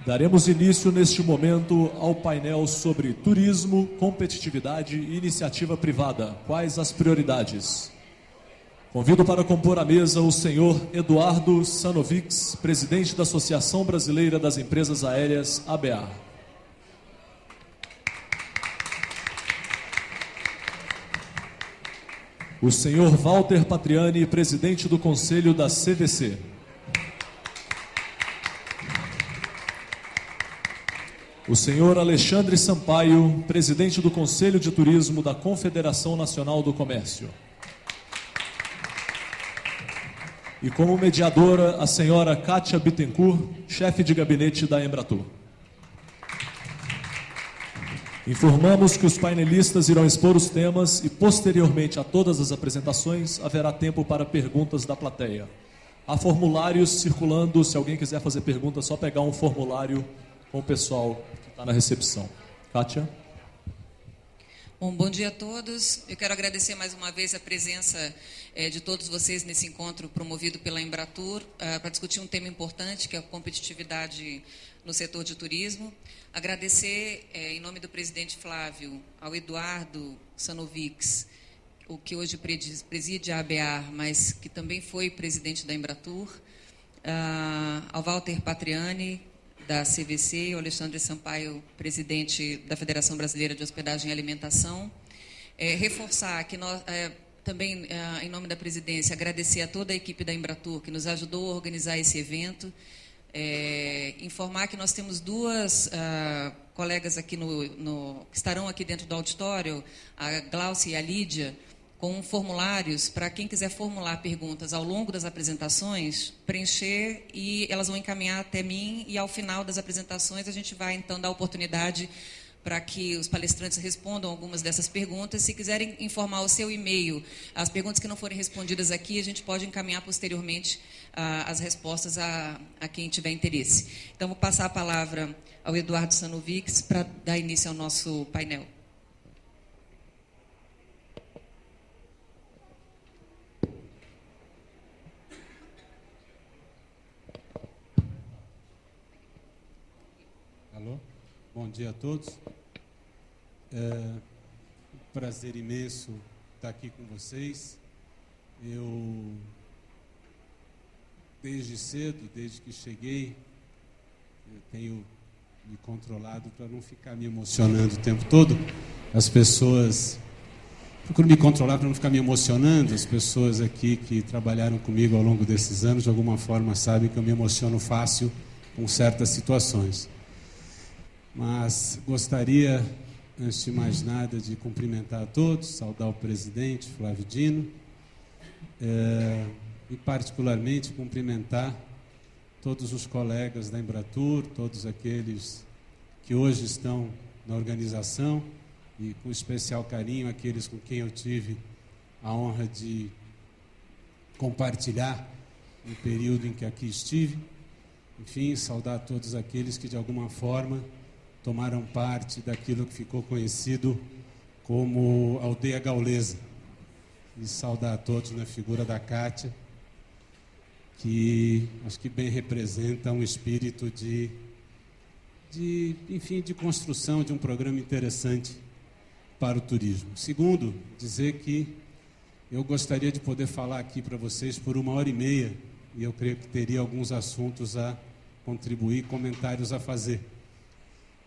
Daremos início neste momento ao painel sobre turismo, competitividade e iniciativa privada. Quais as prioridades? Convido para compor a mesa o senhor Eduardo Sanovics, presidente da Associação Brasileira das Empresas Aéreas, ABA. O senhor Walter Patriani, presidente do Conselho da CVC. O senhor Alexandre Sampaio, presidente do Conselho de Turismo da Confederação Nacional do Comércio. E como mediadora, a senhora Kátia Bittencourt, chefe de gabinete da Embratur. Informamos que os painelistas irão expor os temas e, posteriormente a todas as apresentações, haverá tempo para perguntas da plateia. Há formulários circulando, se alguém quiser fazer pergunta, é só pegar um formulário com o pessoal que está na recepção. Kátia? Bom dia a todos. Eu quero agradecer mais uma vez a presença de todos vocês nesse encontro promovido pela Embratur para discutir um tema importante, que é a competitividade no setor de turismo. Agradecer, em nome do presidente Flávio, ao Eduardo Sanovics, o que hoje preside a ABA, mas que também foi presidente da Embratur, ao Walter Patriani, da CVC, o Alexandre Sampaio, presidente da Federação Brasileira de Hospedagem e Alimentação. Reforçar que nós, também, em nome da presidência, agradecer a toda a equipe da Embratur que nos ajudou a organizar esse evento. Informar que nós temos duas colegas aqui que estarão aqui dentro do auditório, a Glaucia e a Lídia, com formulários para quem quiser formular perguntas ao longo das apresentações, preencher e elas vão encaminhar até mim e ao final das apresentações a gente vai então dar oportunidade para que os palestrantes respondam algumas dessas perguntas. Se quiserem informar o seu e-mail, as perguntas que não forem respondidas aqui, a gente pode encaminhar posteriormente as respostas a quem tiver interesse. Então, vou passar a palavra ao Eduardo Sanovics para dar início ao nosso painel. Alô? Bom dia a todos. Um prazer imenso estar aqui com vocês. Eu, desde cedo, desde que cheguei, eu tenho me controlado para não ficar me emocionando o tempo todo. As pessoas... Procuro me controlar para não ficar me emocionando. As pessoas aqui que trabalharam comigo ao longo desses anos, de alguma forma, sabem que eu me emociono fácil com certas situações. Mas gostaria, antes de mais nada, de cumprimentar a todos, saudar o presidente Flávio Dino, e particularmente cumprimentar todos os colegas da Embratur, todos aqueles que hoje estão na organização e com especial carinho aqueles com quem eu tive a honra de compartilhar no período em que aqui estive. Enfim, saudar todos aqueles que de alguma forma tomaram parte daquilo que ficou conhecido como Aldeia Gaulesa. E saudar a todos na figura da Kátia, que acho que bem representa um espírito de construção de um programa interessante para o turismo. Segundo, dizer que eu gostaria de poder falar aqui para vocês por 1h30, e eu creio que teria alguns assuntos a contribuir, comentários a fazer.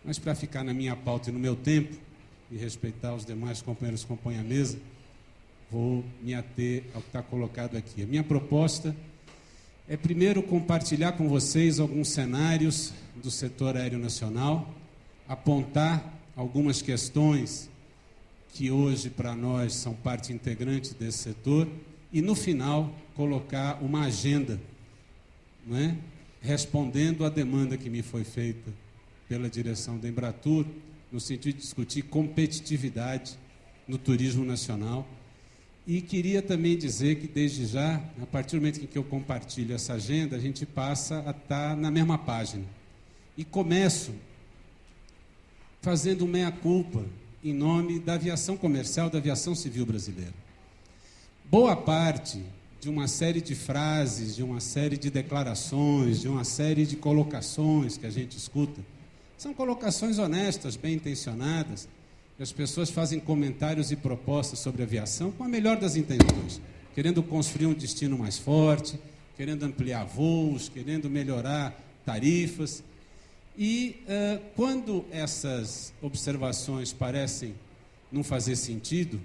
Mas para ficar na minha pauta e no meu tempo, e respeitar os demais companheiros que compõem a mesa, vou me ater ao que está colocado aqui. A minha proposta é, primeiro, compartilhar com vocês alguns cenários do setor aéreo nacional, apontar algumas questões que hoje, para nós, são parte integrante desse setor, e, no final, colocar uma agenda, não é? Respondendo à demanda que me foi feita pela direção da Embratur, no sentido de discutir competitividade no turismo nacional. E queria também dizer que, desde já, a partir do momento em que eu compartilho essa agenda, a gente passa a estar na mesma página. E começo fazendo um meia-culpa em nome da aviação comercial, da aviação civil brasileira. Boa parte de uma série de frases, de uma série de declarações, de uma série de colocações que a gente escuta. São colocações honestas, bem intencionadas, que as pessoas fazem comentários e propostas sobre a aviação com a melhor das intenções, querendo construir um destino mais forte, querendo ampliar voos, querendo melhorar tarifas. E quando essas observações parecem não fazer sentido,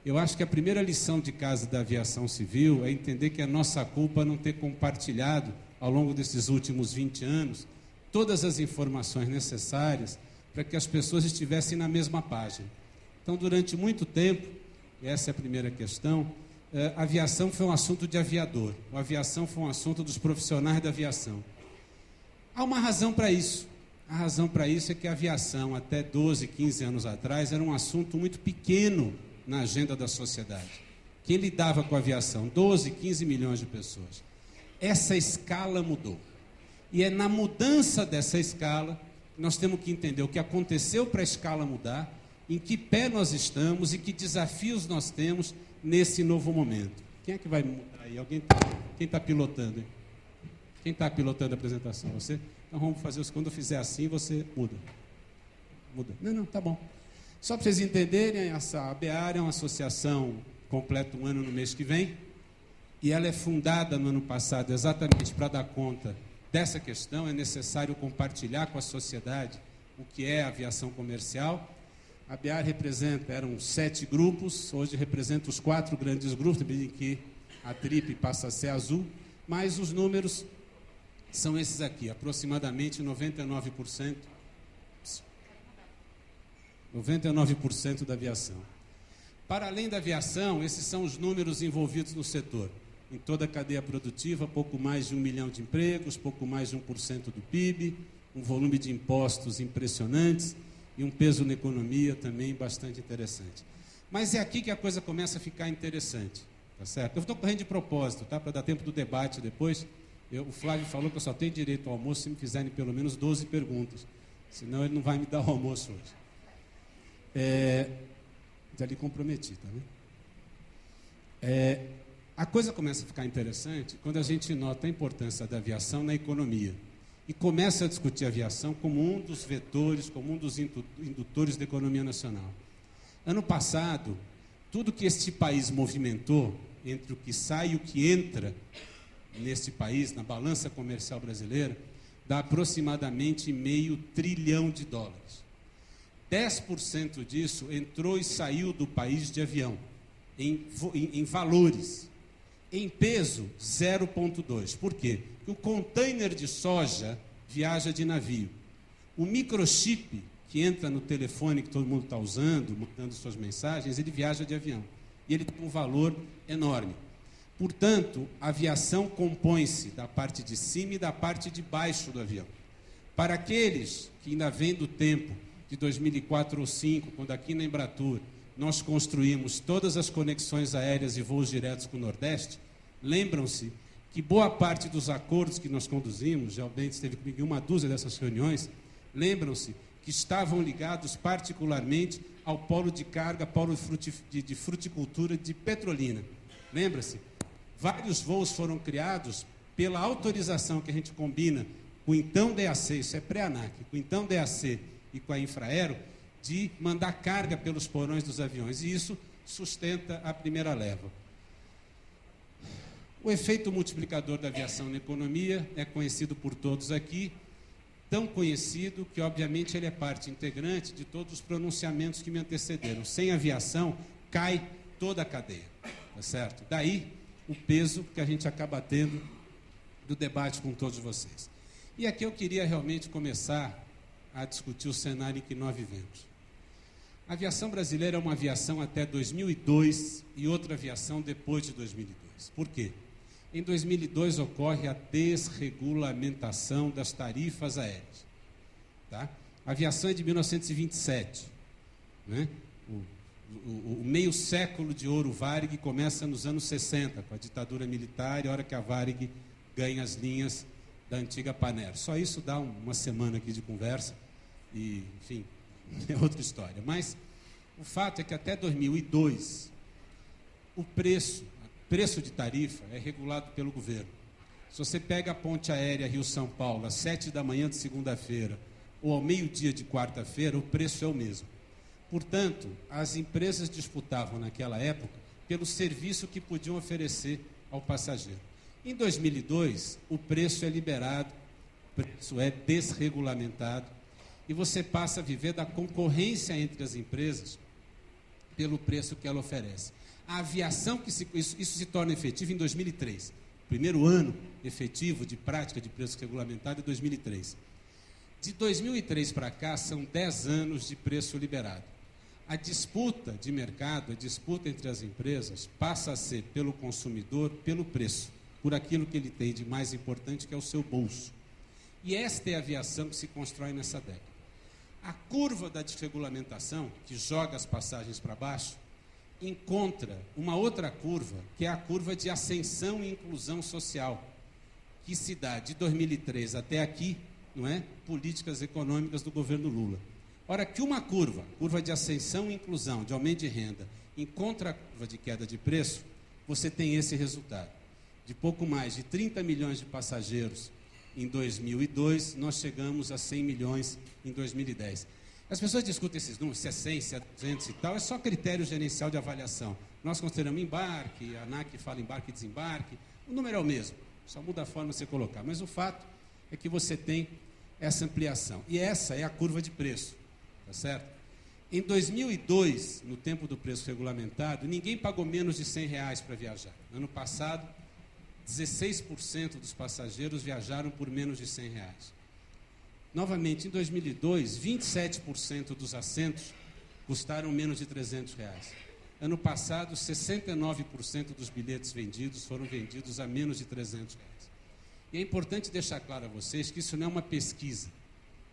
eu acho que a primeira lição de casa da aviação civil é entender que é nossa culpa não ter compartilhado, ao longo desses últimos 20 anos, todas as informações necessárias para que as pessoas estivessem na mesma página. Então, durante muito tempo, essa é a primeira questão, a aviação foi um assunto de aviador, a aviação foi um assunto dos profissionais da aviação. Há uma razão para isso. A razão para isso é que a aviação, até 12, 15 anos atrás, era um assunto muito pequeno na agenda da sociedade. Quem lidava com a aviação? 12, 15 milhões de pessoas. Essa escala mudou. E é na mudança dessa escala que nós temos que entender o que aconteceu para a escala mudar, em que pé nós estamos e que desafios nós temos nesse novo momento. Quem é que vai mudar aí? Quem está pilotando? Hein? Quem está pilotando a apresentação? Você? Então vamos fazer isso. Quando eu fizer assim, você muda. Muda. Não, tá bom. Só para vocês entenderem, essa ABEAR é uma associação, completa um ano no mês que vem, e ela é fundada no ano passado exatamente para dar conta dessa questão. É necessário compartilhar com a sociedade o que é a aviação comercial. A ABEAR eram 7 grupos, hoje representa os 4 grandes grupos, em que a TRIP passa a ser azul, mas os números são esses aqui, aproximadamente 99% da aviação. Para além da aviação, esses são os números envolvidos no setor. Em toda a cadeia produtiva, pouco mais de 1 milhão de empregos, pouco mais de 1% do PIB, um volume de impostos impressionantes e um peso na economia também bastante interessante. Mas é aqui que a coisa começa a ficar interessante, tá certo? Eu estou correndo de propósito, tá? Para dar tempo do debate depois. O Flávio falou que eu só tenho direito ao almoço se me fizerem pelo menos 12 perguntas, senão ele não vai me dar o almoço hoje. Já lhe comprometi, tá vendo? A coisa começa a ficar interessante quando a gente nota a importância da aviação na economia e começa a discutir a aviação como um dos vetores, como um dos indutores da economia nacional. Ano passado, tudo que este país movimentou, entre o que sai e o que entra neste país, na balança comercial brasileira, dá aproximadamente $500 bilhão. 10% disso entrou e saiu do país de avião, em valores. Em peso, 0,2. Por quê? Porque o container de soja viaja de navio. O microchip que entra no telefone que todo mundo está usando, mandando suas mensagens, ele viaja de avião. E ele tem um valor enorme. Portanto, a aviação compõe-se da parte de cima e da parte de baixo do avião. Para aqueles que ainda vêm do tempo de 2004 ou 2005, quando aqui na Embratur nós construímos todas as conexões aéreas e voos diretos com o Nordeste, lembram-se que boa parte dos acordos que nós conduzimos, Gelbente esteve comigo em uma dúzia dessas reuniões, lembram-se que estavam ligados particularmente ao polo de carga, polo de fruticultura de Petrolina. Lembra-se? Vários voos foram criados pela autorização que a gente combina com o então DAC, isso é pré-ANAC, com o então DAC e com a Infraero, de mandar carga pelos porões dos aviões, e isso sustenta a primeira leva. O efeito multiplicador da aviação na economia é conhecido por todos aqui, tão conhecido que, obviamente, ele é parte integrante de todos os pronunciamentos que me antecederam. Sem aviação, cai toda a cadeia, tá certo? Daí o peso que a gente acaba tendo do debate com todos vocês. E aqui eu queria realmente começar a discutir o cenário em que nós vivemos. A aviação brasileira é uma aviação até 2002 e outra aviação depois de 2002. Por quê? Em 2002 ocorre a desregulamentação das tarifas aéreas. Tá? A aviação é de 1927. Né? O meio século de ouro Varig começa nos anos 60, com a ditadura militar, e a hora que a Varig ganha as linhas da antiga Paner. Só isso dá uma semana aqui de conversa, e, enfim, é outra história. Mas o fato é que até 2002, o preço, preço de tarifa é regulado pelo governo. Se você pega a ponte aérea Rio-São Paulo às 7 da manhã de segunda-feira ou ao meio-dia de quarta-feira, o preço é o mesmo. Portanto, as empresas disputavam naquela época pelo serviço que podiam oferecer ao passageiro. Em 2002, o preço é liberado, o preço é desregulamentado e você passa a viver da concorrência entre as empresas pelo preço que ela oferece. A aviação, isso se torna efetivo em 2003. O primeiro ano efetivo de prática de preço regulamentado é 2003. De 2003 para cá, são 10 anos de preço liberado. A disputa de mercado, a disputa entre as empresas, passa a ser pelo consumidor, pelo preço, por aquilo que ele tem de mais importante, que é o seu bolso. E esta é a aviação que se constrói nessa década. A curva da desregulamentação, que joga as passagens para baixo, encontra uma outra curva, que é a curva de ascensão e inclusão social, que se dá de 2003 até aqui, não é? Políticas econômicas do governo Lula. Ora, que uma curva de ascensão e inclusão, de aumento de renda, encontra a curva de queda de preço, você tem esse resultado. De pouco mais de 30 milhões de passageiros em 2002, nós chegamos a 100 milhões em 2010. As pessoas discutem esses números, se é 100, se é 200 e tal, é só critério gerencial de avaliação. Nós consideramos embarque, a ANAC fala embarque e desembarque, o número é o mesmo, só muda a forma de você colocar. Mas o fato é que você tem essa ampliação. E essa é a curva de preço, tá certo? Em 2002, no tempo do preço regulamentado, ninguém pagou menos de R$100 para viajar. Ano passado, 16% dos passageiros viajaram por menos de R$100. Novamente, em 2002, 27% dos assentos custaram menos de R$300. Ano passado, 69% dos bilhetes vendidos foram vendidos a menos de R$300. E é importante deixar claro a vocês que isso não é uma pesquisa.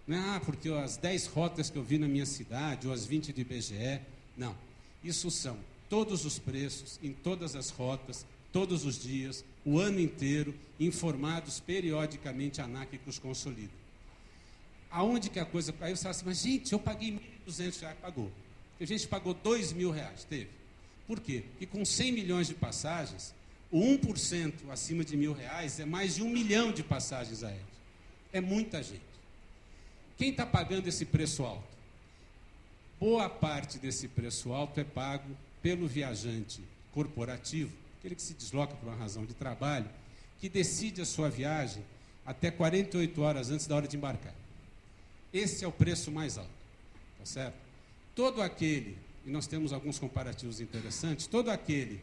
Não é porque as 10 rotas que eu vi na minha cidade, ou as 20 do IBGE, não. Isso são todos os preços, em todas as rotas, todos os dias, o ano inteiro, informados periodicamente a ANAC que os consolida. Aonde que a coisa... Aí você fala assim, mas gente, eu paguei R$1.200, pagou. A gente pagou R$2.000, teve. Por quê? Porque com 100 milhões de passagens, o 1% acima de R$1.000 é mais de 1 milhão de passagens aéreas. É muita gente. Quem está pagando esse preço alto? Boa parte desse preço alto é pago pelo viajante corporativo, aquele que se desloca por uma razão de trabalho, que decide a sua viagem até 48 horas antes da hora de embarcar. Esse é o preço mais alto, tá certo? Todo aquele, e nós temos alguns comparativos interessantes, todo aquele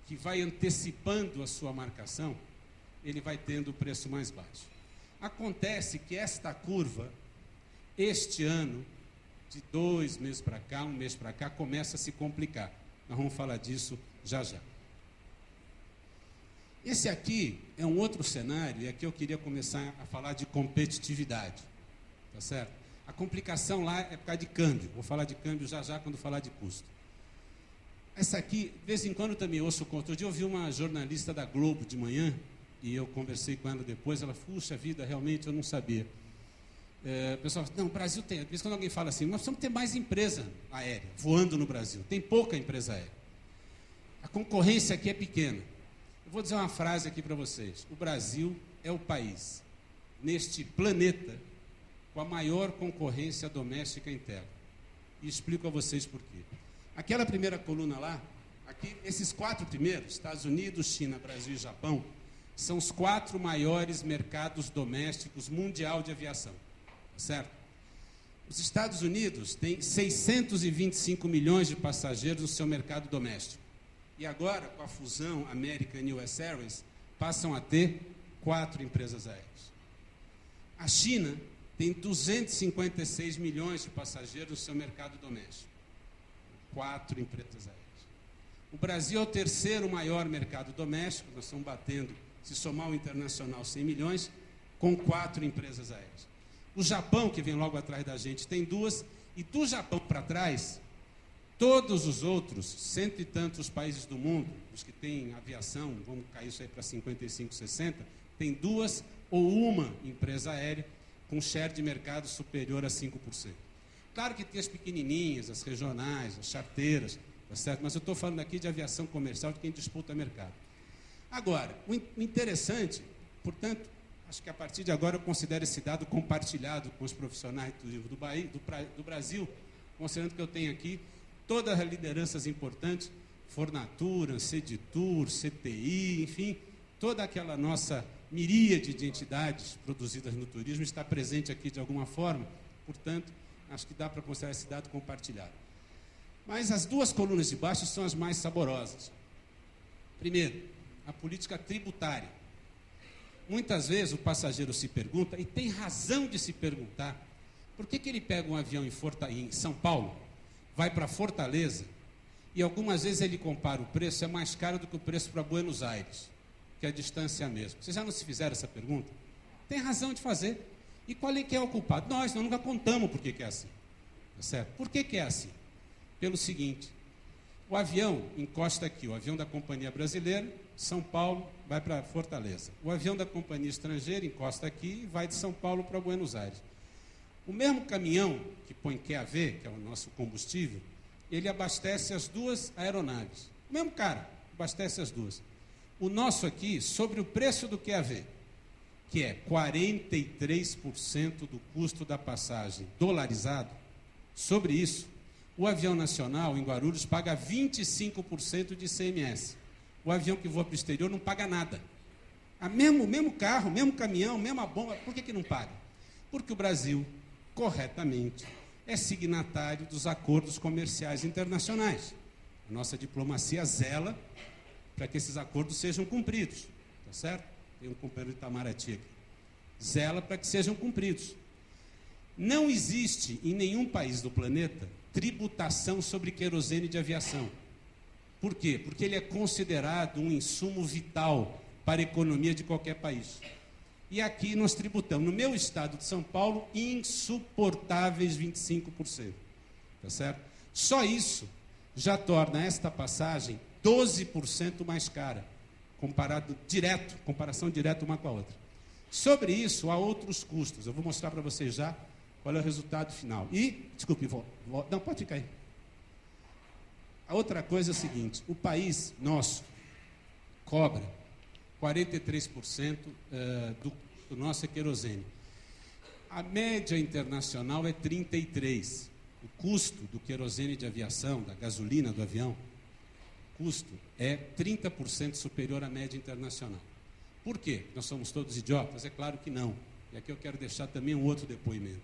que vai antecipando a sua marcação, ele vai tendo o preço mais baixo. Acontece que esta curva, este ano, de 2 meses para cá, 1 mês para cá, começa a se complicar. Nós vamos falar disso já já. Esse aqui é um outro cenário, e aqui eu queria começar a falar de competitividade, tá certo? A complicação lá é por causa de câmbio. Vou falar de câmbio já já quando falar de custo. Essa aqui, de vez em quando eu também ouço. Outro dia eu vi uma jornalista da Globo de manhã, e eu conversei com ela depois, ela falou, puxa vida, realmente eu não sabia. O pessoal fala, não, o Brasil tem, às vezes quando alguém fala assim, nós precisamos ter mais empresa aérea voando no Brasil. Tem pouca empresa aérea. A concorrência aqui é pequena. Eu vou dizer uma frase aqui para vocês. O Brasil é o país, neste planeta, com a maior concorrência doméstica interna. E explico a vocês por quê. Aquela primeira coluna lá, aqui, esses 4 primeiros, Estados Unidos, China, Brasil e Japão, são os 4 maiores mercados domésticos mundial de aviação. Certo? Os Estados Unidos têm 625 milhões de passageiros no seu mercado doméstico. E agora, com a fusão American e US Airways, passam a ter 4 empresas aéreas. A China tem 256 milhões de passageiros no seu mercado doméstico. 4 empresas aéreas. O Brasil é o 3º maior mercado doméstico, nós estamos batendo, se somar o internacional, 100 milhões, com 4 empresas aéreas. O Japão, que vem logo atrás da gente, tem 2, e do Japão para trás, todos os outros, 100 e tantos países do mundo, os que têm aviação, vamos cair isso aí para 55, 60, tem 2 ou 1 empresa aérea com share de mercado superior a 5%. Claro que tem as pequenininhas, as regionais, as charteiras, tá certo? Mas eu estou falando aqui de aviação comercial, de quem disputa mercado. Agora, o interessante, portanto, acho que a partir de agora eu considero esse dado compartilhado com os profissionais de turismo do Brasil, considerando que eu tenho aqui todas as lideranças importantes, Fornatura, Ceditur, CTI, enfim, toda aquela nossa miríade de entidades produzidas no turismo está presente aqui de alguma forma, portanto, acho que dá para considerar esse dado compartilhado. Mas as duas colunas de baixo são as mais saborosas. Primeiro, a política tributária. Muitas vezes o passageiro se pergunta, e tem razão de se perguntar, por que ele pega um avião em São Paulo, vai para Fortaleza, e algumas vezes ele compara o preço, é mais caro do que o preço para Buenos Aires, que a distância é a mesma. Vocês já não se fizeram essa pergunta? Tem razão de fazer. E qual é que é o culpado? Nós nunca contamos por que é assim. Tá certo? Por que é assim? Pelo seguinte, o avião encosta aqui, o avião da Companhia Brasileira, São Paulo, vai para Fortaleza. O avião da Companhia Estrangeira encosta aqui e vai de São Paulo para Buenos Aires. O mesmo caminhão que põe QAV, que é o nosso combustível, ele abastece as duas aeronaves. O mesmo cara abastece as duas. O nosso aqui, sobre o preço do QAV, que é 43% do custo da passagem dolarizado, sobre isso, o avião nacional em Guarulhos paga 25% de ICMS. O avião que voa para o exterior não paga nada. Mesmo carro, mesmo caminhão, mesma bomba, por que não paga? Porque o Brasil, corretamente, é signatário dos acordos comerciais internacionais. A nossa diplomacia zela para que esses acordos sejam cumpridos, tá certo? Tem um companheiro de Itamaraty aqui. Zela para que sejam cumpridos. Não existe em nenhum país do planeta tributação sobre querosene de aviação. Por quê? Porque ele é considerado um insumo vital para a economia de qualquer país. E aqui nós tributamos, no meu estado de São Paulo, insuportáveis 25%. Tá certo? Só isso já torna esta passagem 12% mais cara, comparação direta uma com a outra. Sobre isso, há outros custos. Eu vou mostrar para vocês já qual é o resultado final. E, desculpe, não, pode ficar aí. A outra coisa é o seguinte, o país nosso cobra 43% do nosso querosene. A média internacional é 33%. O custo do querosene de aviação, da gasolina do avião, o custo é 30% superior à média internacional. Por quê? Nós somos todos idiotas? É claro que não. E aqui eu quero deixar também um outro depoimento.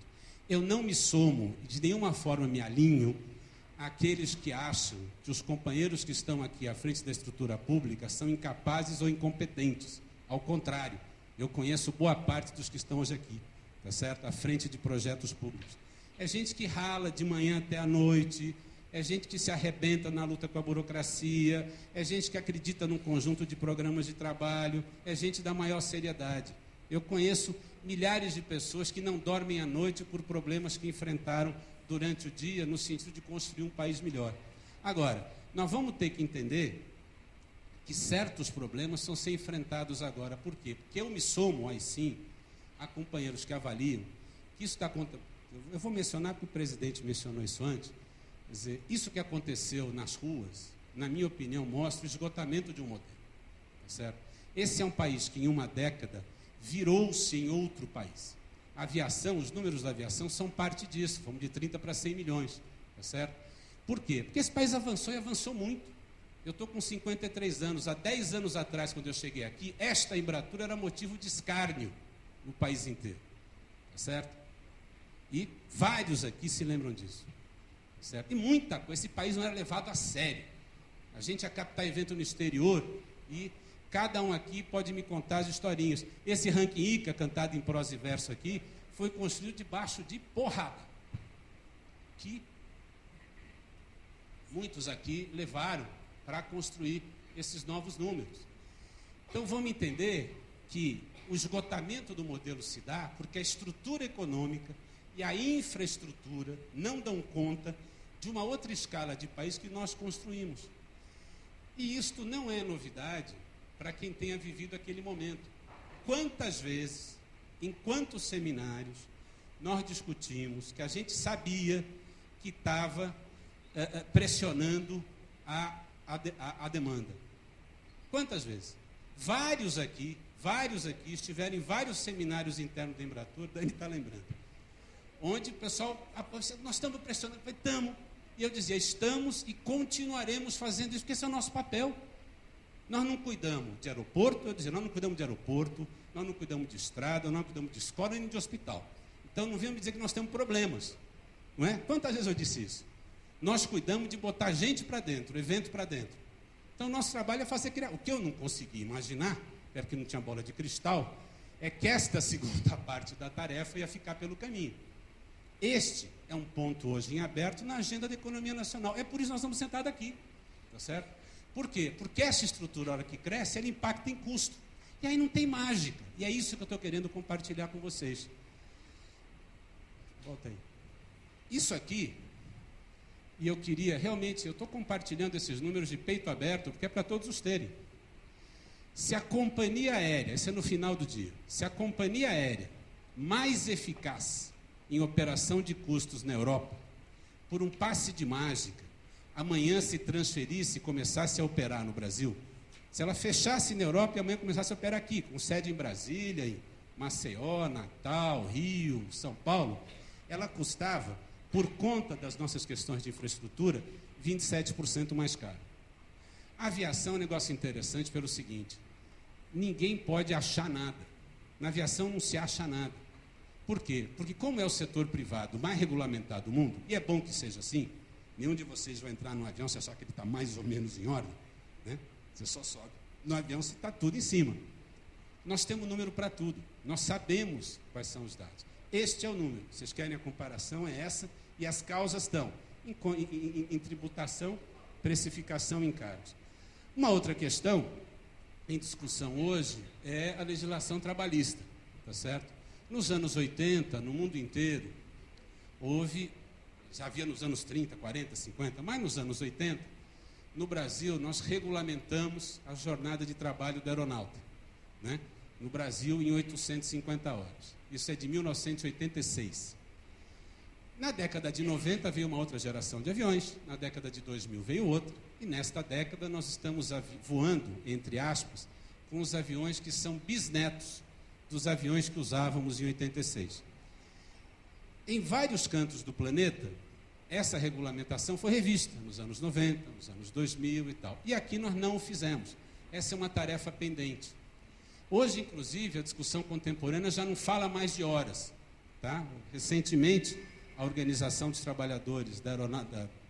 Eu não me somo, de nenhuma forma me alinho àqueles que acham que os companheiros que estão aqui à frente da estrutura pública são incapazes ou incompetentes. Ao contrário, eu conheço boa parte dos que estão hoje aqui, tá certo? À frente de projetos públicos. É gente que rala de manhã até à noite, é gente que se arrebenta na luta com a burocracia, é gente que acredita num conjunto de programas de trabalho, é gente da maior seriedade. Eu conheço milhares de pessoas que não dormem à noite por problemas que enfrentaram durante o dia, no sentido de construir um país melhor. Agora, nós vamos ter que entender que certos problemas são ser enfrentados agora. Por quê? Porque eu me somo, aí sim, a companheiros que avaliam que isso está acontecendo. Eu vou mencionar porque o presidente mencionou isso antes. Quer dizer, isso que aconteceu nas ruas, na minha opinião, mostra o esgotamento de um modelo. Tá certo? Esse é um país que em uma década virou-se em outro país. A aviação, os números da aviação são parte disso, fomos de 30 para 100 milhões. Tá certo? Por quê? Porque esse país avançou e avançou muito. Eu estou com 53 anos, há 10 anos atrás, quando eu cheguei aqui, esta Embratur era motivo de escárnio no país inteiro. Tá certo? E vários aqui se lembram disso. Tá certo? E muita coisa, esse país não era levado a sério. A gente ia captar evento no exterior e cada um aqui pode me contar as historinhas. Esse ranking ICA, cantado em prosa e verso aqui, foi construído debaixo de porrada. Que muitos aqui levaram para construir esses novos números. Então vamos entender que o esgotamento do modelo se dá porque a estrutura econômica e a infraestrutura não dão conta de uma outra escala de país que nós construímos. E isto não é novidade para quem tenha vivido aquele momento. Quantas vezes, em quantos seminários, nós discutimos que a gente sabia que estava pressionando a demanda. Quantas vezes? Vários aqui estiveram em vários seminários internos da Embratur, Dani está lembrando, onde o pessoal, nós estamos pressionando, estamos, e eu dizia, estamos e continuaremos fazendo isso, porque esse é o nosso papel. Nós não cuidamos de aeroporto, eu dizia, nós não cuidamos de aeroporto, nós não cuidamos de estrada, nós não cuidamos de escola nem de hospital. Então não venham me dizer que nós temos problemas, não é? Quantas vezes eu disse isso? Nós cuidamos de botar gente para dentro, evento para dentro. Então nosso trabalho é fazer criar. O que eu não consegui imaginar, é porque não tinha bola de cristal, é que esta segunda parte da tarefa ia ficar pelo caminho. Este é um ponto hoje em aberto na agenda da economia nacional. É por isso que nós estamos sentados aqui, tá certo? Por quê? Porque essa estrutura, a hora que cresce, ela impacta em custo. E aí não tem mágica. E é isso que eu estou querendo compartilhar com vocês. Volta aí. Isso aqui, e eu queria, realmente, eu estou compartilhando esses números de peito aberto, porque é para todos os terem. Se a companhia aérea, isso é no final do dia, se a companhia aérea mais eficaz em operação de custos na Europa, por um passe de mágica, amanhã se transferisse e começasse a operar no Brasil, se ela fechasse na Europa e amanhã começasse a operar aqui, com sede em Brasília, em Maceió, Natal, Rio, São Paulo, ela custava, por conta das nossas questões de infraestrutura, 27% mais caro. A aviação é um negócio interessante pelo seguinte, ninguém pode achar nada. Na aviação não se acha nada. Por quê? Porque como é o setor privado mais regulamentado do mundo, e é bom que seja assim, nenhum de vocês vai entrar no avião se achar que ele está mais ou menos em ordem, né? Você só sobe no avião se está tudo em cima. Nós temos número para tudo, nós sabemos quais são os dados. Este é o número, vocês querem a comparação, é essa, e as causas estão em tributação, precificação e encargos. Uma outra questão em discussão hoje é a legislação trabalhista, tá certo? Nos anos 80, no mundo inteiro, já havia nos anos 30, 40, 50, mas nos anos 80, no Brasil, nós regulamentamos a jornada de trabalho do aeronauta, né? No Brasil, em 850 horas. Isso é de 1986. Na década de 90 veio uma outra geração de aviões, na década de 2000 veio outra, e nesta década nós estamos voando, entre aspas, com os aviões que são bisnetos dos aviões que usávamos em 86. Em vários cantos do planeta, essa regulamentação foi revista, nos anos 90, nos anos 2000 e tal. E aqui nós não o fizemos. Essa é uma tarefa pendente. Hoje, inclusive, a discussão contemporânea já não fala mais de horas. Tá? Recentemente, a Organização dos Trabalhadores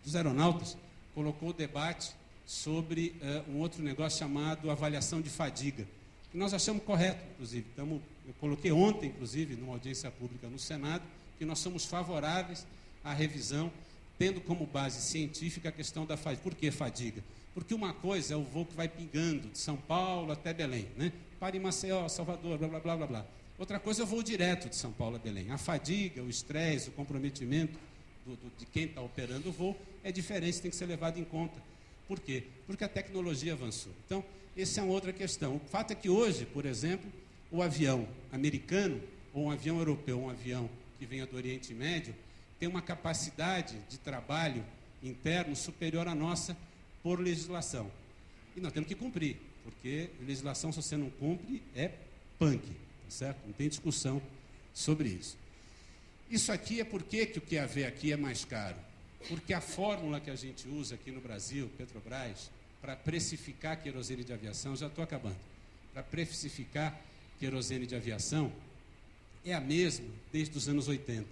dos Aeronautas colocou o debate sobre um outro negócio chamado avaliação de fadiga, que nós achamos correto, inclusive. Eu coloquei ontem, inclusive, numa audiência pública no Senado, que nós somos favoráveis à revisão, tendo como base científica a questão da fadiga. Por que fadiga? Porque uma coisa é o voo que vai pingando de São Paulo até Belém, né? Para em Maceió, Salvador, blá, blá, blá, blá, blá. Outra coisa é o voo direto de São Paulo a Belém. A fadiga, o estresse, o comprometimento de quem está operando o voo é diferente, tem que ser levado em conta. Por quê? Porque a tecnologia avançou. Então, essa é uma outra questão. O fato é que hoje, por exemplo, o avião americano, ou um avião europeu, ou um avião que venha do Oriente Médio, tem uma capacidade de trabalho interno superior à nossa por legislação. E nós temos que cumprir, porque legislação, se você não cumpre, é punk, tá certo? Não tem discussão sobre isso. Isso aqui é porque que o QAV aqui é mais caro. Porque a fórmula que a gente usa aqui no Brasil, Petrobras, para precificar querosene de aviação, já estou acabando, para precificar querosene de aviação, é a mesma desde os anos 80.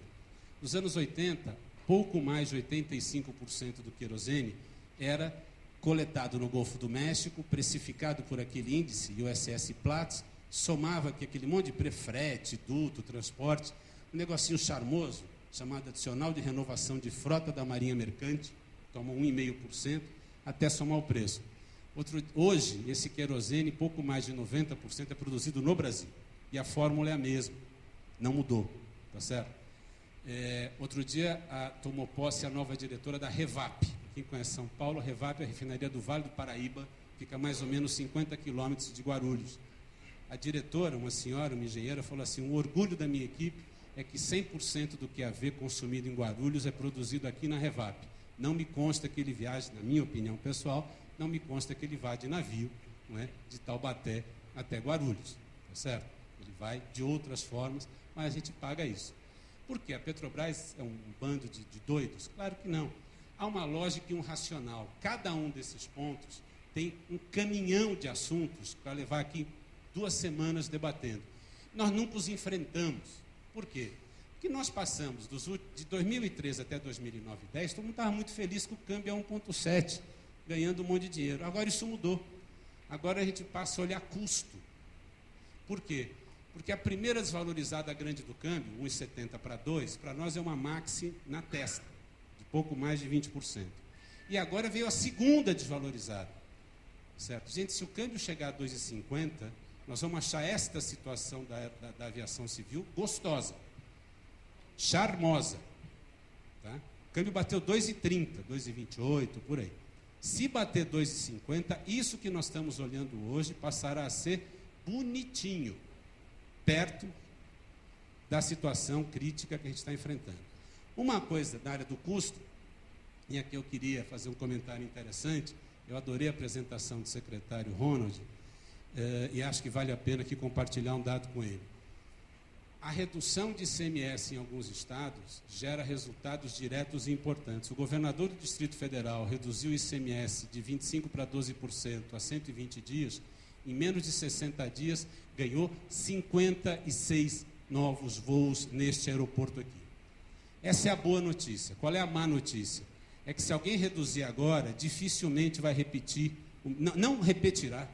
Nos anos 80, pouco mais de 85% do querosene era coletado no Golfo do México, precificado por aquele índice, USS Platts, somava aqui aquele monte de frete, duto, transporte, um negocinho charmoso, chamado adicional de renovação de frota da Marinha Mercante, toma 1,5%, até somar o preço. Hoje, esse querosene, pouco mais de 90% é produzido no Brasil, e a fórmula é a mesma, não mudou, tá certo? Outro dia tomou posse a nova diretora da Revap. Quem conhece São Paulo, a Revap é a refinaria do Vale do Paraíba, fica mais ou menos 50 quilômetros de Guarulhos. A diretora, uma senhora, uma engenheira, falou assim: o orgulho da minha equipe é que 100% do QAV consumido em Guarulhos é produzido aqui na Revap. Não me consta que ele viaje, na minha opinião pessoal, não me consta que ele vá de navio, não é, de Taubaté até Guarulhos, tá certo? Ele vai de outras formas, mas a gente paga isso. Por quê? A Petrobras é um bando de doidos? Claro que não. Há uma lógica e um racional. Cada um desses pontos tem um caminhão de assuntos para levar aqui 2 semanas debatendo. Nós nunca os enfrentamos. Por quê? Porque nós passamos de 2013 até 2009 e 2010, todo mundo estava muito feliz que o câmbio é 1,7, ganhando um monte de dinheiro. Agora isso mudou. Agora a gente passa a olhar custo. Por quê? Porque a primeira desvalorizada grande do câmbio, 1,70 para 2, para nós é uma maxi na testa, de pouco mais de 20%. E agora veio a segunda desvalorizada. Certo? Gente, se o câmbio chegar a 2,50, nós vamos achar esta situação da aviação civil gostosa, charmosa. Tá? O câmbio bateu 2,30, 2,28, por aí. Se bater 2,50, isso que nós estamos olhando hoje passará a ser bonitinho, perto da situação crítica que a gente está enfrentando. Uma coisa da área do custo, e aqui eu queria fazer um comentário interessante, eu adorei a apresentação do secretário Ronald, e acho que vale a pena aqui compartilhar um dado com ele. A redução de ICMS em alguns estados gera resultados diretos e importantes. O governador do Distrito Federal reduziu o ICMS de 25% para 12% a 120 dias, em menos de 60 dias, ganhou 56 novos voos neste aeroporto aqui. Essa é a boa notícia. Qual é a má notícia? É que se alguém reduzir agora, dificilmente vai repetir, não repetirá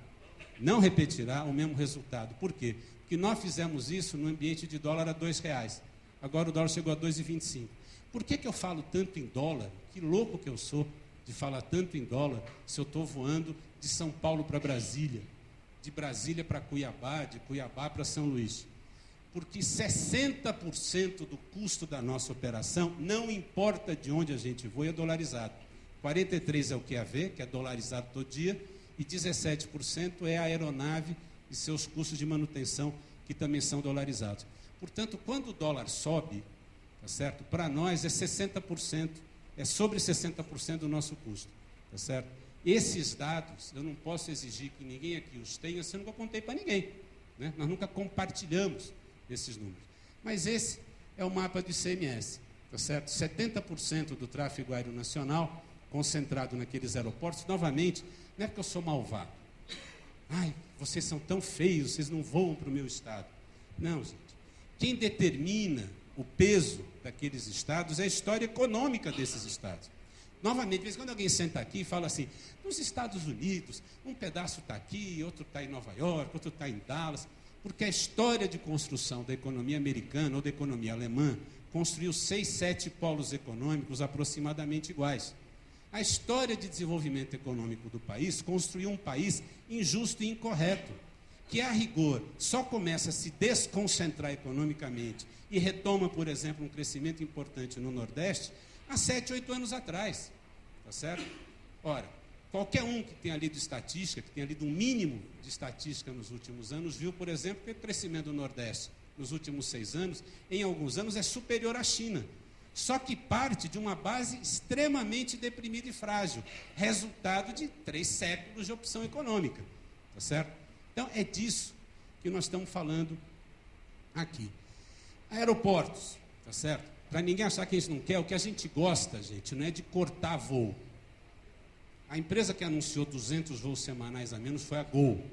o mesmo resultado. Por quê? Porque nós fizemos isso no ambiente de dólar a R$2. Agora o dólar chegou a 2,25. Por que eu falo tanto em dólar? Que louco que eu sou de falar tanto em dólar se eu estou voando de São Paulo para Brasília, de Brasília para Cuiabá, de Cuiabá para São Luís. Porque 60% do custo da nossa operação, não importa de onde a gente voa, é dolarizado. 43% é o QAV, que é dolarizado todo dia, e 17% é a aeronave e seus custos de manutenção, que também são dolarizados. Portanto, quando o dólar sobe, tá certo? Para nós é 60%, é sobre 60% do nosso custo, tá certo? Esses dados, eu não posso exigir que ninguém aqui os tenha, se eu nunca contei para ninguém, né? Nós nunca compartilhamos esses números. Mas esse é o mapa do ICMS, tá certo? 70% do tráfego aéreo nacional concentrado naqueles aeroportos. Novamente, não é porque eu sou malvado. Ai, vocês são tão feios, vocês não voam para o meu estado. Não, gente. Quem determina o peso daqueles estados é a história econômica desses estados. Novamente, de vez em quando alguém senta aqui e fala assim, nos Estados Unidos, um pedaço está aqui, outro está em Nova York, outro está em Dallas, porque a história de construção da economia americana ou da economia alemã construiu 6, 7 polos econômicos aproximadamente iguais. A história de desenvolvimento econômico do país construiu um país injusto e incorreto, que a rigor só começa a se desconcentrar economicamente e retoma, por exemplo, um crescimento importante no Nordeste há 7, 8 anos atrás, tá certo? Ora, qualquer um que tenha lido estatística, que tenha lido um mínimo de estatística nos últimos anos, viu, por exemplo, que o crescimento do Nordeste nos últimos 6 anos, em alguns anos, é superior à China. Só que parte de uma base extremamente deprimida e frágil, resultado de 3 séculos de opção econômica, tá certo? Então, é disso que nós estamos falando aqui. Aeroportos, tá certo? Para ninguém achar que a gente não quer, o que a gente gosta, gente, não é de cortar voo. A empresa que anunciou 200 voos semanais a menos foi a Gol.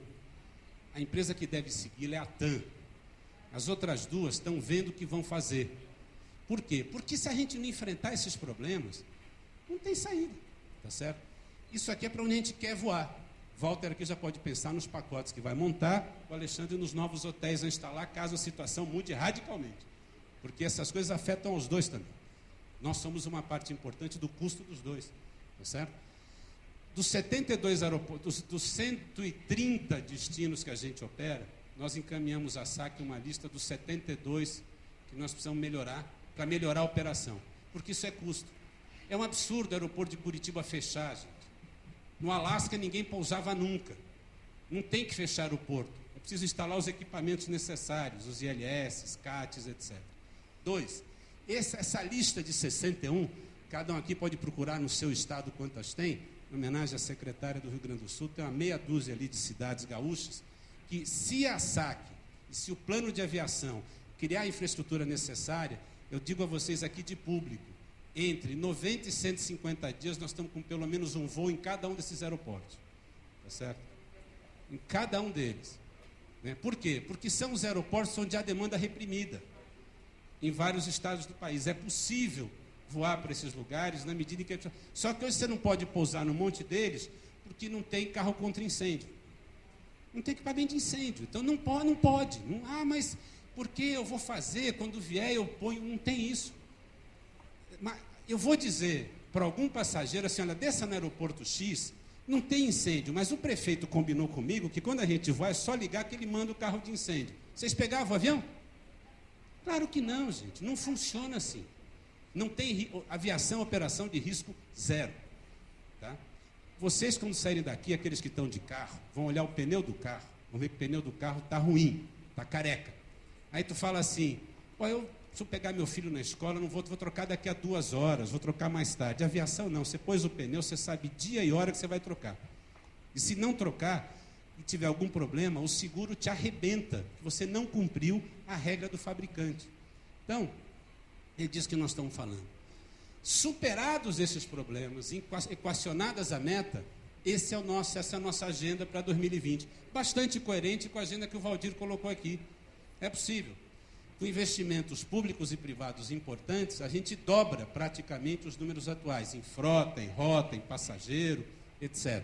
A empresa que deve segui-la é a TAM. As outras duas estão vendo o que vão fazer. Por quê? Porque se a gente não enfrentar esses problemas, não tem saída, tá certo? Isso aqui é para onde a gente quer voar. Walter aqui já pode pensar nos pacotes que vai montar, o Alexandre nos novos hotéis a instalar, caso a situação mude radicalmente. Porque essas coisas afetam os dois também. Nós somos uma parte importante do custo dos dois, tá certo? Dos 72 aeroportos, dos 130 destinos que a gente opera, nós encaminhamos à SAC uma lista dos 72 que nós precisamos melhorar, para melhorar a operação. Porque isso é custo. É um absurdo o aeroporto de Curitiba fechar, gente. No Alasca ninguém pousava nunca. Não tem que fechar o porto. É preciso instalar os equipamentos necessários, os ILS, CATs, etc. 2. Essa lista de 61 Cada um aqui pode procurar no seu estado quantas tem, em homenagem à secretária do Rio Grande do Sul, tem uma meia dúzia ali de cidades gaúchas, que se a SAC, se o plano de aviação criar a infraestrutura necessária, eu digo a vocês aqui de público, entre 90 e 150 dias nós estamos com pelo menos um voo em cada um desses aeroportos. Tá certo? Em cada um deles. Né? Por quê? Porque são os aeroportos onde há demanda reprimida em vários estados do país. É possível voar para esses lugares na medida em que... Só que hoje você não pode pousar no monte deles porque não tem carro contra incêndio. Não tem equipamento de incêndio. Então não pode. Mas por que eu vou fazer? Quando vier eu ponho... Não tem isso. Mas eu vou dizer para algum passageiro assim, olha, desça no aeroporto X, não tem incêndio, mas o prefeito combinou comigo que quando a gente vai, é só ligar que ele manda o carro de incêndio. Vocês pegavam o avião? Claro que não, gente. Não funciona assim. Não tem aviação, operação de risco zero. Tá? Vocês, quando saírem daqui, aqueles que estão de carro, vão olhar o pneu do carro, vão ver que o pneu do carro está ruim, está careca. Aí tu fala assim, se eu pegar meu filho na escola, não vou trocar daqui a 2 horas, vou trocar mais tarde. Aviação não, você pôs o pneu, você sabe dia e hora que você vai trocar. E se não trocar e tiver algum problema, o seguro te arrebenta, que você não cumpriu a regra do fabricante. Então, ele diz que nós estamos falando. Superados esses problemas, equacionadas a meta, essa é a nossa agenda para 2020. Bastante coerente com a agenda que o Valdir colocou aqui. É possível. Com investimentos públicos e privados importantes, a gente dobra praticamente os números atuais, em frota, em rota, em passageiro, etc.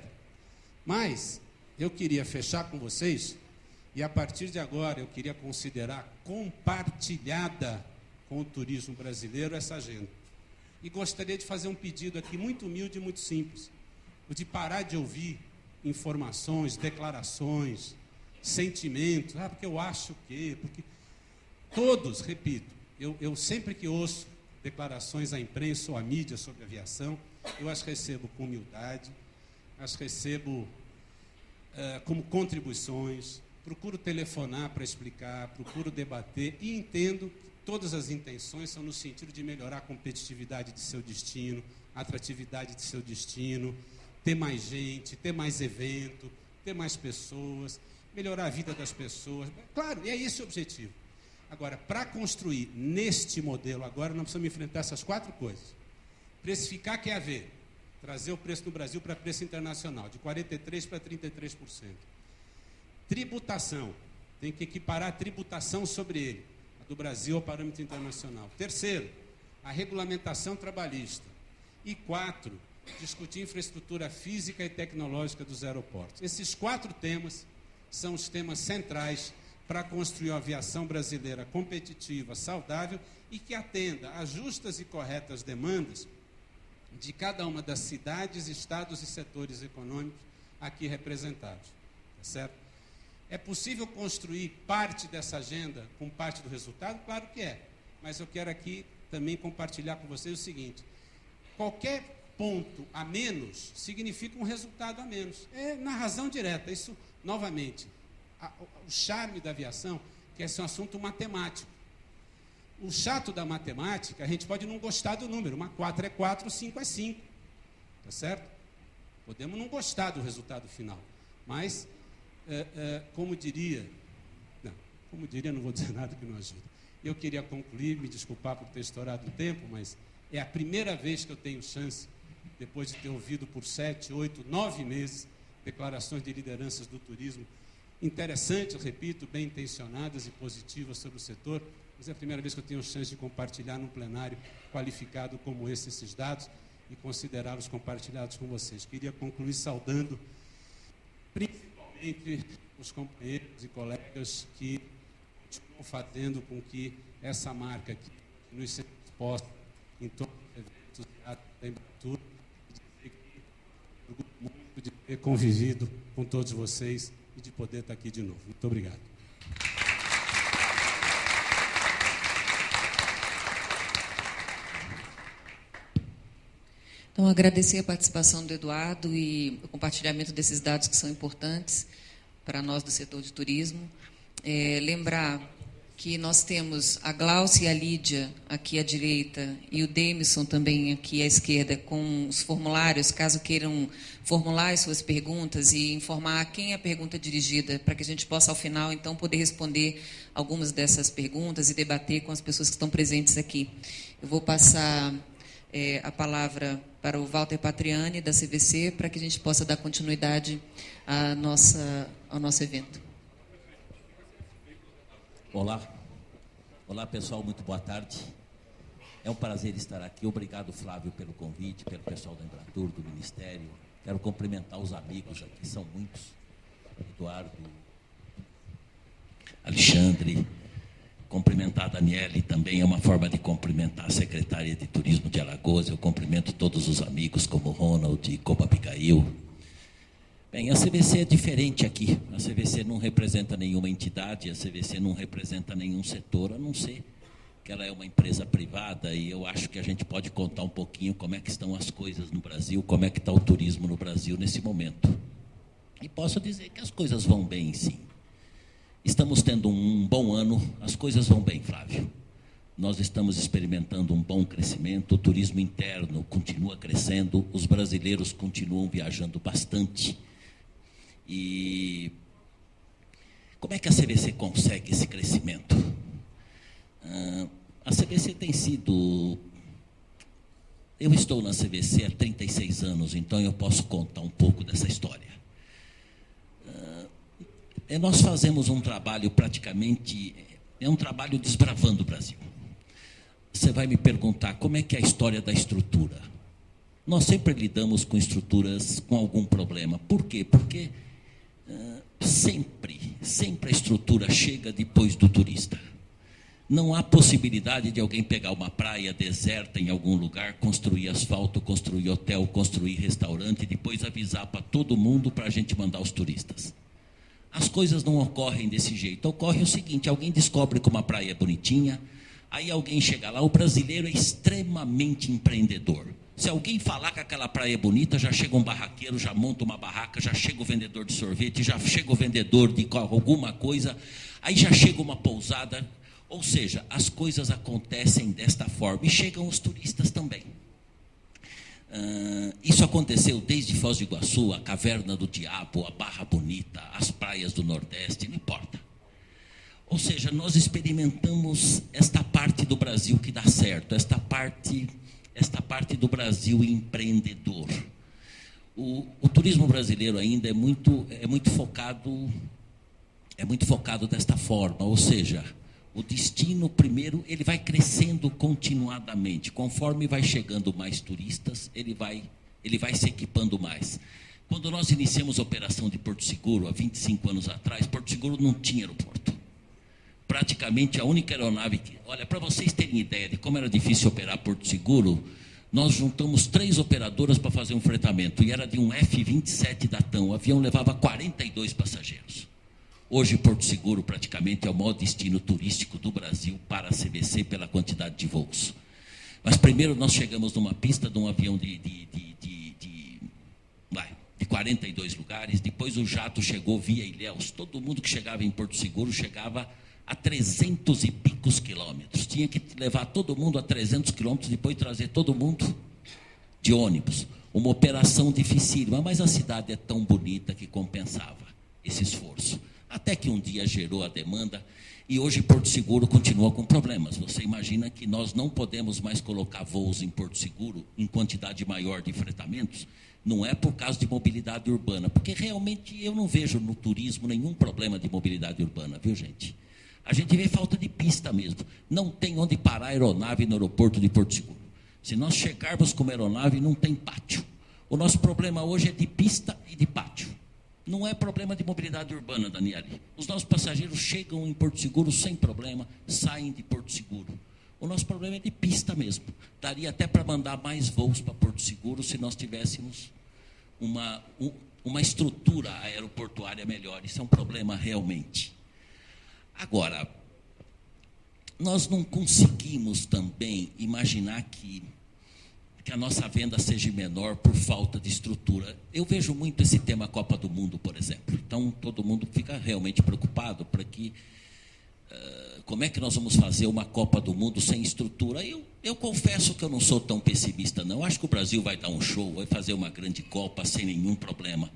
Mas eu queria fechar com vocês, e a partir de agora eu queria considerar compartilhada com o turismo brasileiro essa agenda. E gostaria de fazer um pedido aqui muito humilde e muito simples, o de parar de ouvir informações, declarações, sentimentos, porque eu acho que... Porque todos, repito, eu sempre que ouço declarações à imprensa ou à mídia sobre aviação, eu as recebo com humildade, as recebo como contribuições, procuro telefonar para explicar, procuro debater e entendo que todas as intenções são no sentido de melhorar a competitividade de seu destino, a atratividade de seu destino, ter mais gente, ter mais evento, ter mais pessoas, melhorar a vida das pessoas. Claro, e é esse o objetivo. Agora, para construir neste modelo, agora nós precisamos enfrentar essas 4 coisas. Precificar quer haver, trazer o preço no Brasil para preço internacional, de 43% para 33%. Tributação, tem que equiparar a tributação sobre ele, a do Brasil ao parâmetro internacional. Terceiro, a regulamentação trabalhista. E 4, discutir infraestrutura física e tecnológica dos aeroportos. Esses 4 temas são os temas centrais para construir uma aviação brasileira competitiva, saudável e que atenda às justas e corretas demandas de cada uma das cidades, estados e setores econômicos aqui representados. Tá certo? É possível construir parte dessa agenda com parte do resultado? Claro que é. Mas eu quero aqui também compartilhar com vocês o seguinte: qualquer ponto a menos significa um resultado a menos. É na razão direta. Isso, novamente, o charme da aviação, que é esse um assunto matemático. O chato da matemática, a gente pode não gostar do número. 4 é 4, 5 é 5. Tá certo? Podemos não gostar do resultado final. Mas, como diria, não vou dizer nada que não ajude. Eu queria concluir, me desculpar por ter estourado o tempo, mas é a primeira vez que eu tenho chance, depois de ter ouvido por 7, 8, 9 meses, declarações de lideranças do turismo, interessantes, repito, bem intencionadas e positivas sobre o setor, mas é a primeira vez que eu tenho chance de compartilhar num plenário qualificado como esse, esses dados, e considerá-los compartilhados com vocês. Queria concluir saudando, principalmente, os companheiros e colegas que continuam fazendo com que essa marca aqui nos seja exposta em todos os eventos da Embratur, e dizer que eu gosto muito de ter convivido com todos vocês e de poder estar aqui de novo. Muito obrigado. Então, agradecer a participação do Eduardo e o compartilhamento desses dados que são importantes para nós do setor de turismo. Lembrar que nós temos a Glaucia e a Lídia aqui à direita e o Demison também aqui à esquerda com os formulários, caso queiram formular as suas perguntas e informar a quem é a pergunta dirigida, para que a gente possa, ao final, então, poder responder algumas dessas perguntas e debater com as pessoas que estão presentes aqui. Eu vou passar a palavra para o Walter Patriani, da CVC, para que a gente possa dar continuidade ao nosso evento. Olá pessoal, muito boa tarde. É um prazer estar aqui. Obrigado, Flávio, pelo convite, pelo pessoal da Embratur, do Ministério. Quero cumprimentar os amigos aqui, são muitos. Eduardo, Alexandre, cumprimentar a Daniele também é uma forma de cumprimentar a Secretaria de Turismo de Alagoas. Eu cumprimento todos os amigos, como Ronald, como Abigail. Bem, a CVC é diferente aqui. A CVC não representa nenhuma entidade, a CVC não representa nenhum setor, a não ser que ela é uma empresa privada, e eu acho que a gente pode contar um pouquinho como é que estão as coisas no Brasil, como é que está o turismo no Brasil nesse momento. E posso dizer que as coisas vão bem, sim. Estamos tendo um bom ano, as coisas vão bem, Flávio. Nós estamos experimentando um bom crescimento, o turismo interno continua crescendo, os brasileiros continuam viajando bastante. E como é que a CVC consegue esse crescimento? A CVC tem sido... Eu estou na CVC há 36 anos, então eu posso contar um pouco dessa história. Nós fazemos um trabalho praticamente... É um trabalho desbravando o Brasil. Você vai me perguntar como é que é a história da estrutura. Nós sempre lidamos com estruturas com algum problema. Por quê? Porque... Sempre a estrutura chega depois do turista. Não há possibilidade de alguém pegar uma praia deserta em algum lugar, construir asfalto, construir hotel, construir restaurante e depois avisar para todo mundo para a gente mandar os turistas. As coisas não ocorrem desse jeito. Ocorre o seguinte, alguém descobre que uma praia é bonitinha, aí alguém chega lá, o brasileiro é extremamente empreendedor. Se alguém falar que aquela praia é bonita, já chega um barraqueiro, já monta uma barraca, já chega o vendedor de sorvete, já chega o vendedor de alguma coisa, aí já chega uma pousada. Ou seja, as coisas acontecem desta forma e chegam os turistas também. Isso aconteceu desde Foz do Iguaçu, a Caverna do Diabo, a Barra Bonita, as praias do Nordeste, não importa. Ou seja, nós experimentamos esta parte do Brasil que dá certo, esta parte do Brasil empreendedor. O turismo brasileiro ainda é muito focado desta forma, ou seja, o destino primeiro ele vai crescendo continuadamente, conforme vai chegando mais turistas, ele vai se equipando mais. Quando nós iniciamos a operação de Porto Seguro, há 25 anos atrás, Porto Seguro não tinha aeroporto. Praticamente a única aeronave que... Olha, para vocês terem ideia de como era difícil operar Porto Seguro, nós juntamos 3 operadoras para fazer um fretamento, e era de um F-27 da TAM, o avião levava 42 passageiros. Hoje, Porto Seguro praticamente é o maior destino turístico do Brasil para a CVC pela quantidade de voos. Mas primeiro nós chegamos numa pista de um avião de 42 lugares, depois o jato chegou via Ilhéus, todo mundo que chegava em Porto Seguro chegava a 300 e picos quilômetros. Tinha que levar todo mundo a 300 quilômetros, depois trazer todo mundo de ônibus. Uma operação dificílima, mas a cidade é tão bonita que compensava esse esforço. Até que um dia gerou a demanda e hoje Porto Seguro continua com problemas. Você imagina que nós não podemos mais colocar voos em Porto Seguro em quantidade maior de fretamentos? Não é por causa de mobilidade urbana, porque realmente eu não vejo no turismo nenhum problema de mobilidade urbana, viu, gente? A gente vê falta de pista mesmo. Não tem onde parar a aeronave no aeroporto de Porto Seguro. Se nós chegarmos com uma aeronave, não tem pátio. O nosso problema hoje é de pista e de pátio. Não é problema de mobilidade urbana, Daniele. Os nossos passageiros chegam em Porto Seguro sem problema, saem de Porto Seguro. O nosso problema é de pista mesmo. Daria até para mandar mais voos para Porto Seguro se nós tivéssemos uma estrutura aeroportuária melhor. Isso é um problema realmente. Agora, nós não conseguimos também imaginar que a nossa venda seja menor por falta de estrutura. Eu vejo muito esse tema Copa do Mundo, por exemplo. Então, todo mundo fica realmente preocupado para que como é que nós vamos fazer uma Copa do Mundo sem estrutura? Eu confesso que eu não sou tão pessimista, não. Eu acho que o Brasil vai dar um show, vai fazer uma grande Copa sem nenhum problema.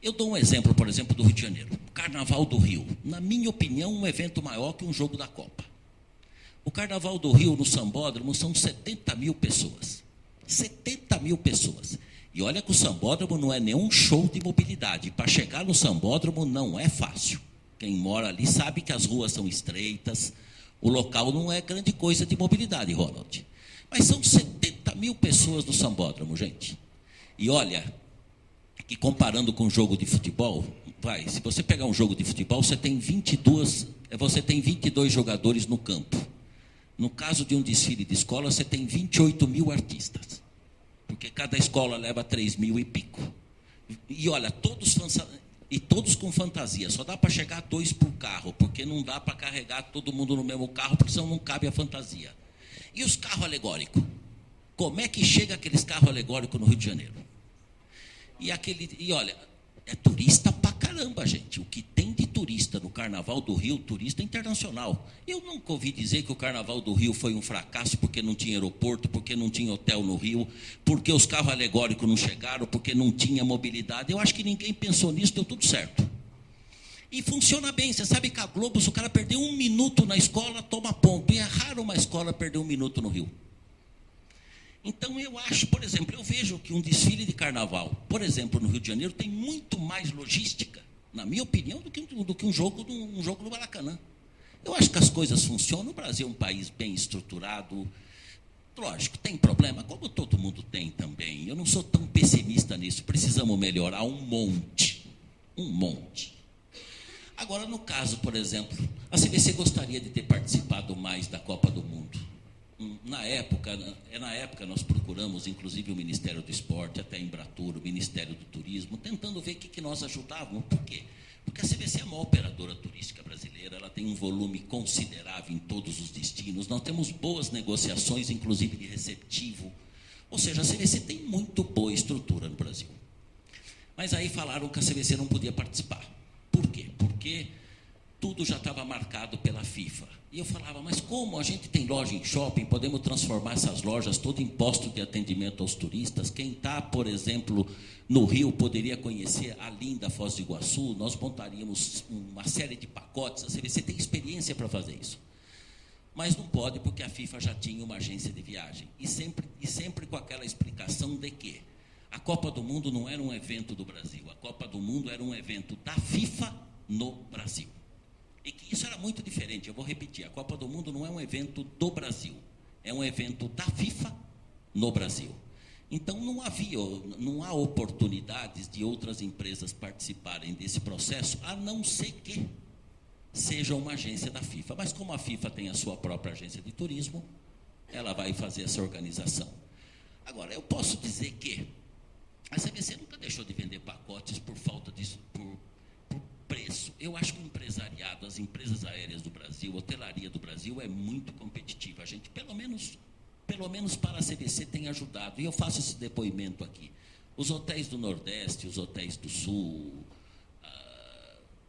Eu dou um exemplo, por exemplo, do Rio de Janeiro. Carnaval do Rio. Na minha opinião, um evento maior que um jogo da Copa. O Carnaval do Rio, no Sambódromo, são 70 mil pessoas. 70 mil pessoas. E olha que o Sambódromo não é nenhum show de mobilidade. Para chegar no Sambódromo não é fácil. Quem mora ali sabe que as ruas são estreitas, o local não é grande coisa de mobilidade, Ronald. Mas são 70 mil pessoas no Sambódromo, gente. E olha, que comparando com um jogo de futebol, se você pegar um jogo de futebol, você tem 22 jogadores no campo. No caso de um desfile de escola, você tem 28 mil artistas. Porque cada escola leva 3 mil e pico. E olha, todos com fantasia. Só dá para chegar 2 por carro, porque não dá para carregar todo mundo no mesmo carro, porque senão não cabe a fantasia. E os carros alegóricos? Como é que chega aqueles carros alegóricos no Rio de Janeiro? E olha, é turista pra caramba, gente. O que tem de turista no Carnaval do Rio, turista internacional. Eu nunca ouvi dizer que o Carnaval do Rio foi um fracasso porque não tinha aeroporto, porque não tinha hotel no Rio, porque os carros alegóricos não chegaram, porque não tinha mobilidade. Eu acho que ninguém pensou nisso, deu tudo certo. E funciona bem. Você sabe que a Globo, se o cara perder 1 minuto na escola, toma ponto. E é raro uma escola perder 1 minuto no Rio. Então, eu acho, por exemplo, eu vejo que um desfile de carnaval, por exemplo, no Rio de Janeiro, tem muito mais logística, na minha opinião, do que um jogo no Maracanã. Eu acho que as coisas funcionam. O Brasil é um país bem estruturado. Lógico, tem problema, como todo mundo tem também. Eu não sou tão pessimista nisso. Precisamos melhorar um monte. Um monte. Agora, no caso, por exemplo, a CBC gostaria de ter participado mais da Copa do Mundo. Na época nós procuramos, inclusive, o Ministério do Esporte, até a Embratur, o Ministério do Turismo, tentando ver o que nós ajudávamos. Por quê? Porque a CBC é a maior operadora turística brasileira, ela tem um volume considerável em todos os destinos, nós temos boas negociações, inclusive de receptivo. Ou seja, a CBC tem muito boa estrutura no Brasil. Mas aí falaram que a CBC não podia participar. Por quê? Porque tudo já estava marcado pela FIFA. E eu falava, mas como a gente tem loja em shopping, podemos transformar essas lojas todo em posto de atendimento aos turistas? Quem está, por exemplo, no Rio, poderia conhecer a linda Foz do Iguaçu, nós montaríamos uma série de pacotes, a CBC tem experiência para fazer isso. Mas não pode, porque a FIFA já tinha uma agência de viagem. E sempre com aquela explicação de que a Copa do Mundo não era um evento do Brasil, a Copa do Mundo era um evento da FIFA no Brasil. E que isso era muito diferente, eu vou repetir, a Copa do Mundo não é um evento do Brasil, é um evento da FIFA no Brasil. Então não há oportunidades de outras empresas participarem desse processo, a não ser que seja uma agência da FIFA. Mas como a FIFA tem a sua própria agência de turismo, ela vai fazer essa organização. Agora, eu posso dizer que a CBC nunca deixou de vender pacotes por falta disso, por preço. Eu acho que o empresariado, as empresas aéreas do Brasil, a hotelaria do Brasil é muito competitiva. A gente, pelo menos para a CBC, tem ajudado. E eu faço esse depoimento aqui. Os hotéis do Nordeste, os hotéis do Sul,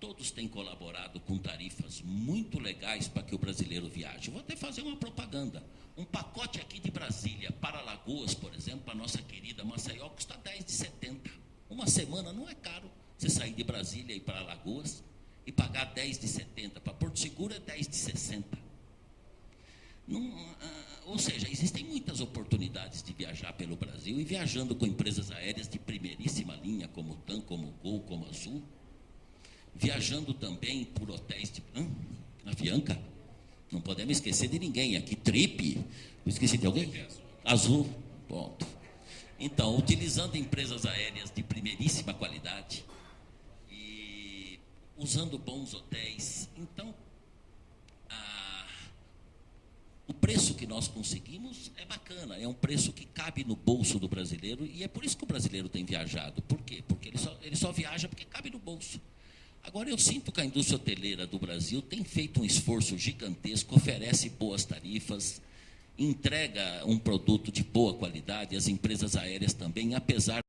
todos têm colaborado com tarifas muito legais para que o brasileiro viaje. Vou até fazer uma propaganda. Um pacote aqui de Brasília para Alagoas, por exemplo, para a nossa querida Maceió, custa R$10,70. Uma semana não é caro. Você sair de Brasília e ir para Alagoas e pagar R$10,70. Para Porto Seguro é R$10,60. Ou seja, existem muitas oportunidades de viajar pelo Brasil e viajando com empresas aéreas de primeiríssima linha, como o TAM, como o Gol, como a Azul. Viajando também por hotéis de... Avianca? Não podemos esquecer de ninguém. Aqui, Trip. Eu esqueci de alguém? Azul. Ponto. Então, utilizando empresas aéreas de primeiríssima qualidade e usando bons hotéis. Então, o preço que nós conseguimos é bacana, é um preço que cabe no bolso do brasileiro e é por isso que o brasileiro tem viajado. Por quê? Porque ele só viaja porque cabe no bolso. Agora, eu sinto que a indústria hoteleira do Brasil tem feito um esforço gigantesco, oferece boas tarifas, entrega um produto de boa qualidade, as empresas aéreas também, apesar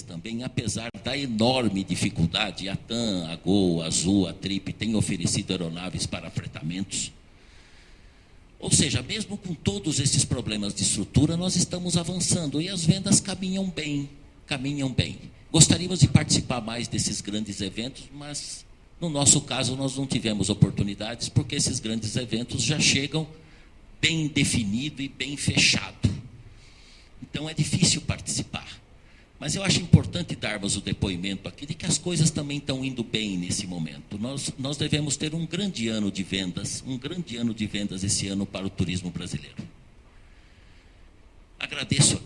também, apesar da enorme dificuldade, a TAM, a Gol, a Azul, a Trip têm oferecido aeronaves para fretamentos. Ou seja, mesmo com todos esses problemas de estrutura, nós estamos avançando e as vendas caminham bem, Gostaríamos de participar mais desses grandes eventos, mas no nosso caso nós não tivemos oportunidades, porque esses grandes eventos já chegam bem definido e bem fechado. Então é difícil participar. Mas eu acho importante darmos o depoimento aqui de que as coisas também estão indo bem nesse momento. Nós devemos ter um grande ano de vendas esse ano para o turismo brasileiro. Agradeço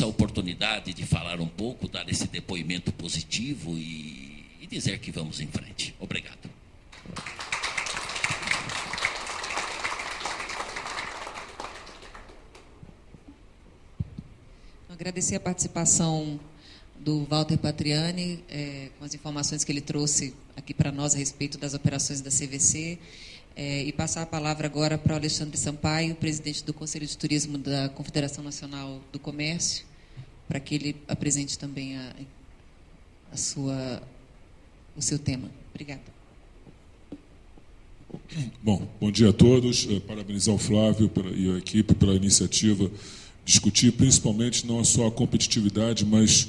a oportunidade de falar um pouco, dar esse depoimento positivo e dizer que vamos em frente. Obrigado. Agradecer a participação do Walter Patriani, com as informações que ele trouxe aqui para nós a respeito das operações da CVC, e passar a palavra agora para o Alexandre Sampaio, presidente do Conselho de Turismo da Confederação Nacional do Comércio, para que ele apresente também o seu tema. Obrigada. Bom dia a todos. Parabenizar o Flávio e a equipe pela iniciativa, discutir principalmente não só a competitividade, mas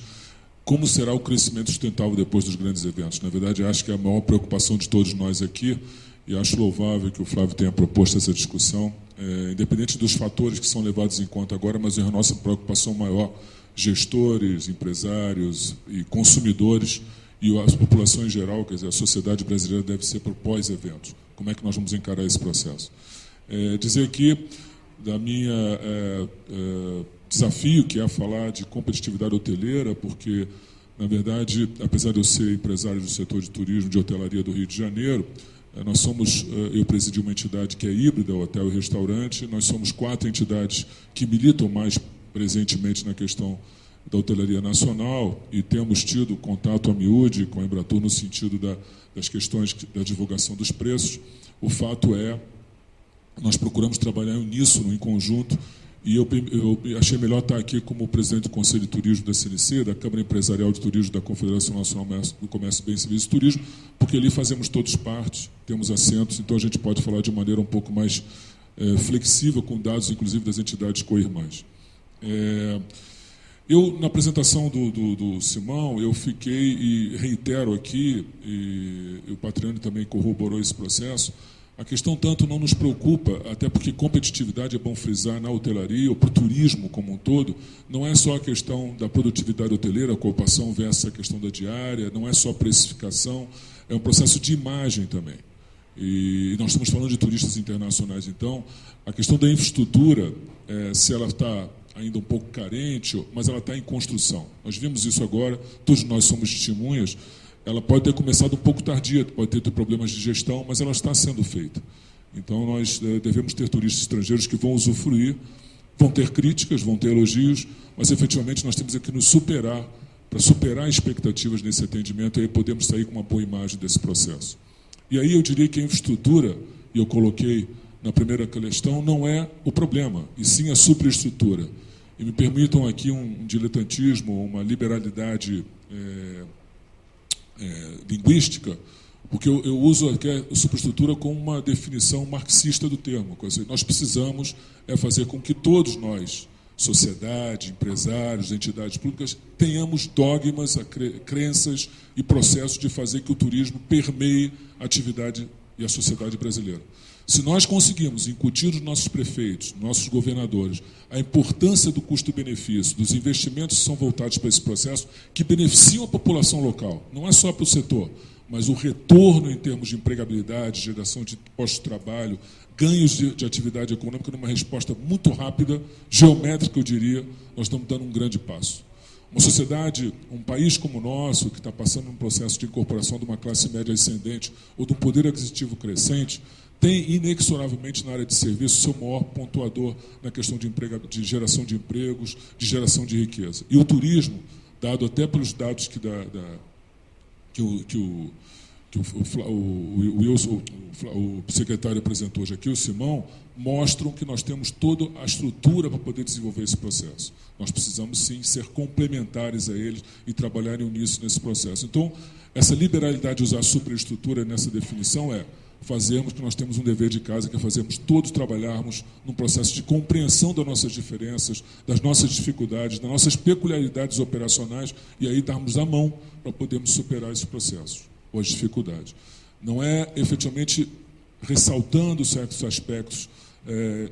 como será o crescimento sustentável depois dos grandes eventos. Na verdade, acho que é a maior preocupação de todos nós aqui, e acho louvável que o Flávio tenha proposto essa discussão, independente dos fatores que são levados em conta agora, mas é a nossa preocupação maior, gestores, empresários e consumidores, e a população em geral, quer dizer, a sociedade brasileira deve ser para o pós-evento. Como é que nós vamos encarar esse processo? Dizer aqui da minha desafio, que é falar de competitividade hoteleira, porque, na verdade, apesar de eu ser empresário do setor de turismo de hotelaria do Rio de Janeiro, eu presidi uma entidade que é híbrida, hotel e restaurante, nós somos 4 entidades que militam mais presentemente na questão da hotelaria nacional e temos tido contato a miúde com a Embratur no sentido das questões da divulgação dos preços. O fato é, nós procuramos trabalhar em uníssono, em conjunto, e eu achei melhor estar aqui como presidente do Conselho de Turismo da CNC, da Câmara Empresarial de Turismo da Confederação Nacional do Comércio, Bens, Serviços e Turismo, porque ali fazemos todos parte, temos assentos, então a gente pode falar de maneira um pouco mais flexível, com dados, inclusive, das entidades co-irmãs. Na apresentação do Simão, eu fiquei, e reitero aqui, e o Patriani também corroborou esse processo, a questão tanto não nos preocupa, até porque competitividade, é bom frisar, na hotelaria ou para o turismo como um todo, não é só a questão da produtividade hoteleira, a ocupação versus a questão da diária, não é só precificação, é um processo de imagem também. E nós estamos falando de turistas internacionais, então, a questão da infraestrutura, se ela está ainda um pouco carente, mas ela está em construção. Nós vimos isso agora, todos nós somos testemunhas. Ela pode ter começado um pouco tardia, pode ter problemas de gestão, mas ela está sendo feita. Então, nós devemos ter turistas estrangeiros que vão usufruir, vão ter críticas, vão ter elogios, mas, efetivamente, nós temos que nos superar, para superar expectativas nesse atendimento, e aí podemos sair com uma boa imagem desse processo. E aí eu diria que a infraestrutura, e eu coloquei na primeira questão, não é o problema, e sim a superestrutura. E me permitam aqui um diletantismo, uma liberalidade linguística, porque eu uso aqui a superestrutura como uma definição marxista do termo. Nós precisamos fazer com que todos nós, sociedade, empresários, entidades públicas, tenhamos dogmas, crenças e processos de fazer que o turismo permeie a atividade e a sociedade brasileira. Se nós conseguirmos incutir nos nossos prefeitos, nossos governadores, a importância do custo-benefício, dos investimentos que são voltados para esse processo, que beneficiam a população local, não é só para o setor, mas o retorno em termos de empregabilidade, geração de postos de trabalho, ganhos de atividade econômica, numa resposta muito rápida, geométrica, eu diria, nós estamos dando um grande passo. Uma sociedade, um país como o nosso, que está passando um processo de incorporação de uma classe média ascendente ou de um poder aquisitivo crescente, tem, inexoravelmente, na área de serviço, seu maior pontuador na questão de geração de empregos, de geração de riqueza. E o turismo, dado até pelos dados que que o secretário apresentou hoje aqui, o Simão, mostram que nós temos toda a estrutura para poder desenvolver esse processo. Nós precisamos, sim, ser complementares a eles e trabalhar nisso nesse processo. Então, essa liberalidade de usar a superestrutura nessa definição fazermos que nós temos um dever de casa, que é fazermos todos trabalharmos num processo de compreensão das nossas diferenças, das nossas dificuldades, das nossas peculiaridades operacionais, e aí darmos a mão para podermos superar esses processos, ou as dificuldades. Não é efetivamente ressaltando certos aspectos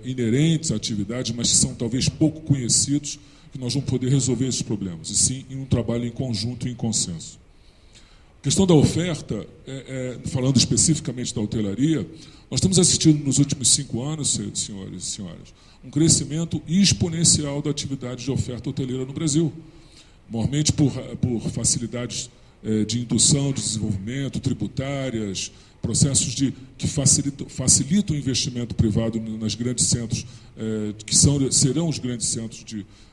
inerentes à atividade, mas que são talvez pouco conhecidos, que nós vamos poder resolver esses problemas, e sim em um trabalho em conjunto e em consenso. A questão da oferta, falando especificamente da hotelaria, nós estamos assistindo nos últimos 5 anos, senhores e senhoras, um crescimento exponencial da atividade de oferta hoteleira no Brasil, normalmente por facilidades de indução, de desenvolvimento, tributárias, processos que facilitam o investimento privado nos grandes centros, que serão os grandes centros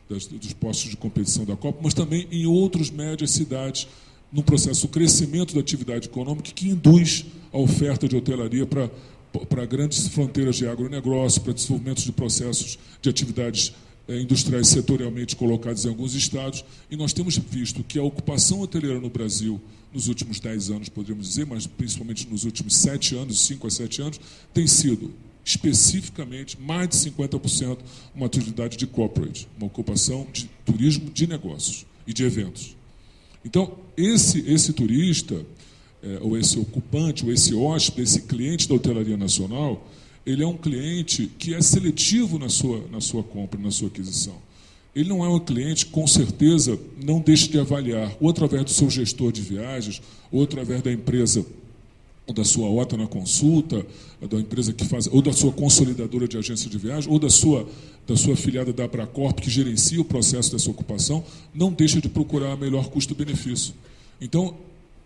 dos postos de competição da Copa, mas também em outras médias cidades, num processo de crescimento da atividade econômica que induz a oferta de hotelaria para grandes fronteiras de agronegócio, para desenvolvimento de processos de atividades industriais setorialmente colocados em alguns estados, e nós temos visto que a ocupação hoteleira no Brasil, nos últimos 10 anos, poderíamos dizer, mas principalmente nos últimos 7 anos, 5 a 7 anos, tem sido, especificamente, mais de 50% uma atividade de corporate, uma ocupação de turismo de negócios e de eventos. Então, esse turista, ou esse ocupante, ou esse hóspede, esse cliente da hotelaria nacional, ele é um cliente que é seletivo na sua compra, na sua aquisição. Ele não é um cliente que, com certeza, não deixa de avaliar, ou através do seu gestor de viagens, ou através da empresa, ou da sua OTA na consulta, da empresa que faz, ou da sua consolidadora de agência de viagem, ou da sua afiliada da Abracorp, que gerencia o processo dessa ocupação, não deixa de procurar a melhor custo-benefício. Então,